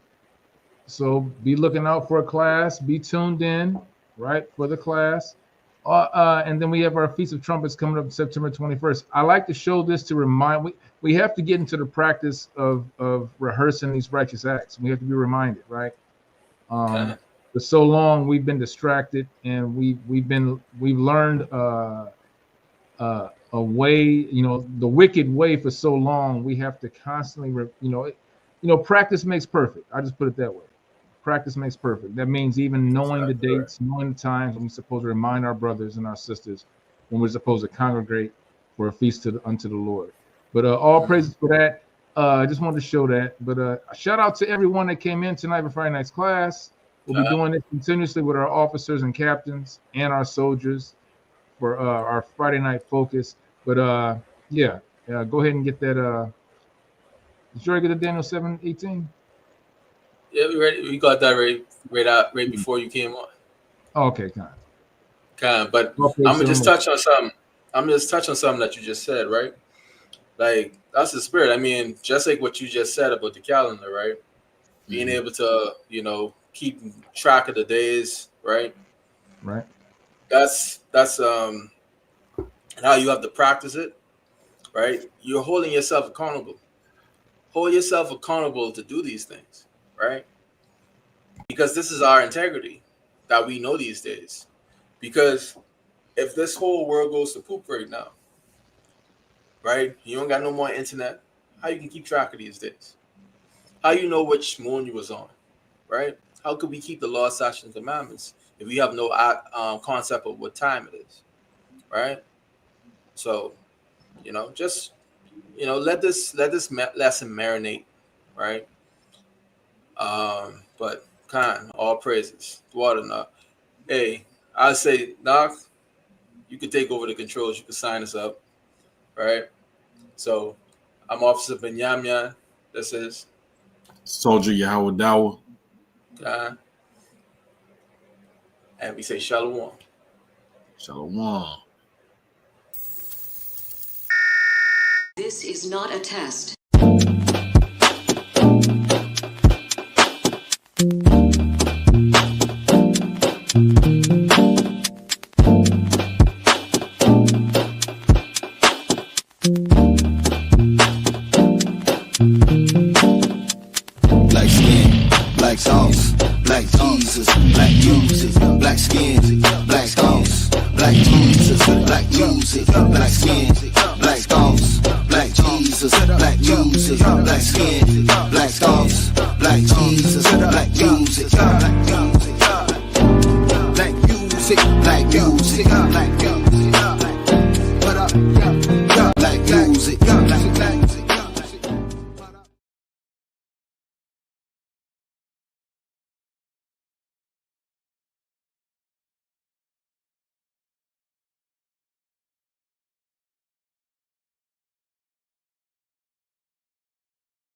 Speaker 5: So be looking out for a class. Be tuned in, right, for the class. And then we have our Feast of Trumpets coming up September 21st. I like to show this to remind, we have to get into the practice of rehearsing these righteous acts. We have to be reminded, right? For so long we've been distracted, and we've learned a way, you know, the wicked way for so long. We have to constantly, practice makes perfect. I just put it that way. Practice makes perfect. That means even knowing the dates, knowing the times when we're supposed to remind our brothers and our sisters when we're supposed to congregate for a feast unto the Lord. But all praises for that. I just wanted to show that. But shout out to everyone that came in tonight for Friday night's class. We'll be doing this continuously with our officers and captains and our soldiers for our Friday night focus. But go ahead and get that. Did you already get the Daniel 7:18?
Speaker 3: Yeah, we ready. We got that right before you came on.
Speaker 5: Oh, okay, kind.
Speaker 3: But I'm gonna just touch on something. I'm just touch on something that you just said, right? Like, that's the spirit. I mean, just like what you just said about the calendar, right? Being able to, you know, keep track of the days, right?
Speaker 5: Right.
Speaker 3: That's how you have to practice it, right? You're holding yourself accountable. Hold yourself accountable to do these things, right? Because this is our integrity that we know these days. Because if this whole world goes to poop right now, right? You don't got no more internet. How you can keep track of these days? How you know which moon you was on, right? How could we keep the law, statutes, and commandments if we have no concept of what time it is, right? So, you know, just, you know, let this lesson marinate, right? But all praises. Water now. Hey, I say, Doc, you can take over the controls. You can sign us up, right? So, I'm Officer Benyamia. This is
Speaker 4: Soldier Yahweh Dawa.
Speaker 3: And we say Shalom.
Speaker 4: Shalom.
Speaker 6: This is not a test.
Speaker 2: Black skin, black sauce, black Jesus, black music, black skin, black sauce, black Jesus, black music, black skin, black sauce, black Jesus, black music, black skin, black sauce, black Jesus,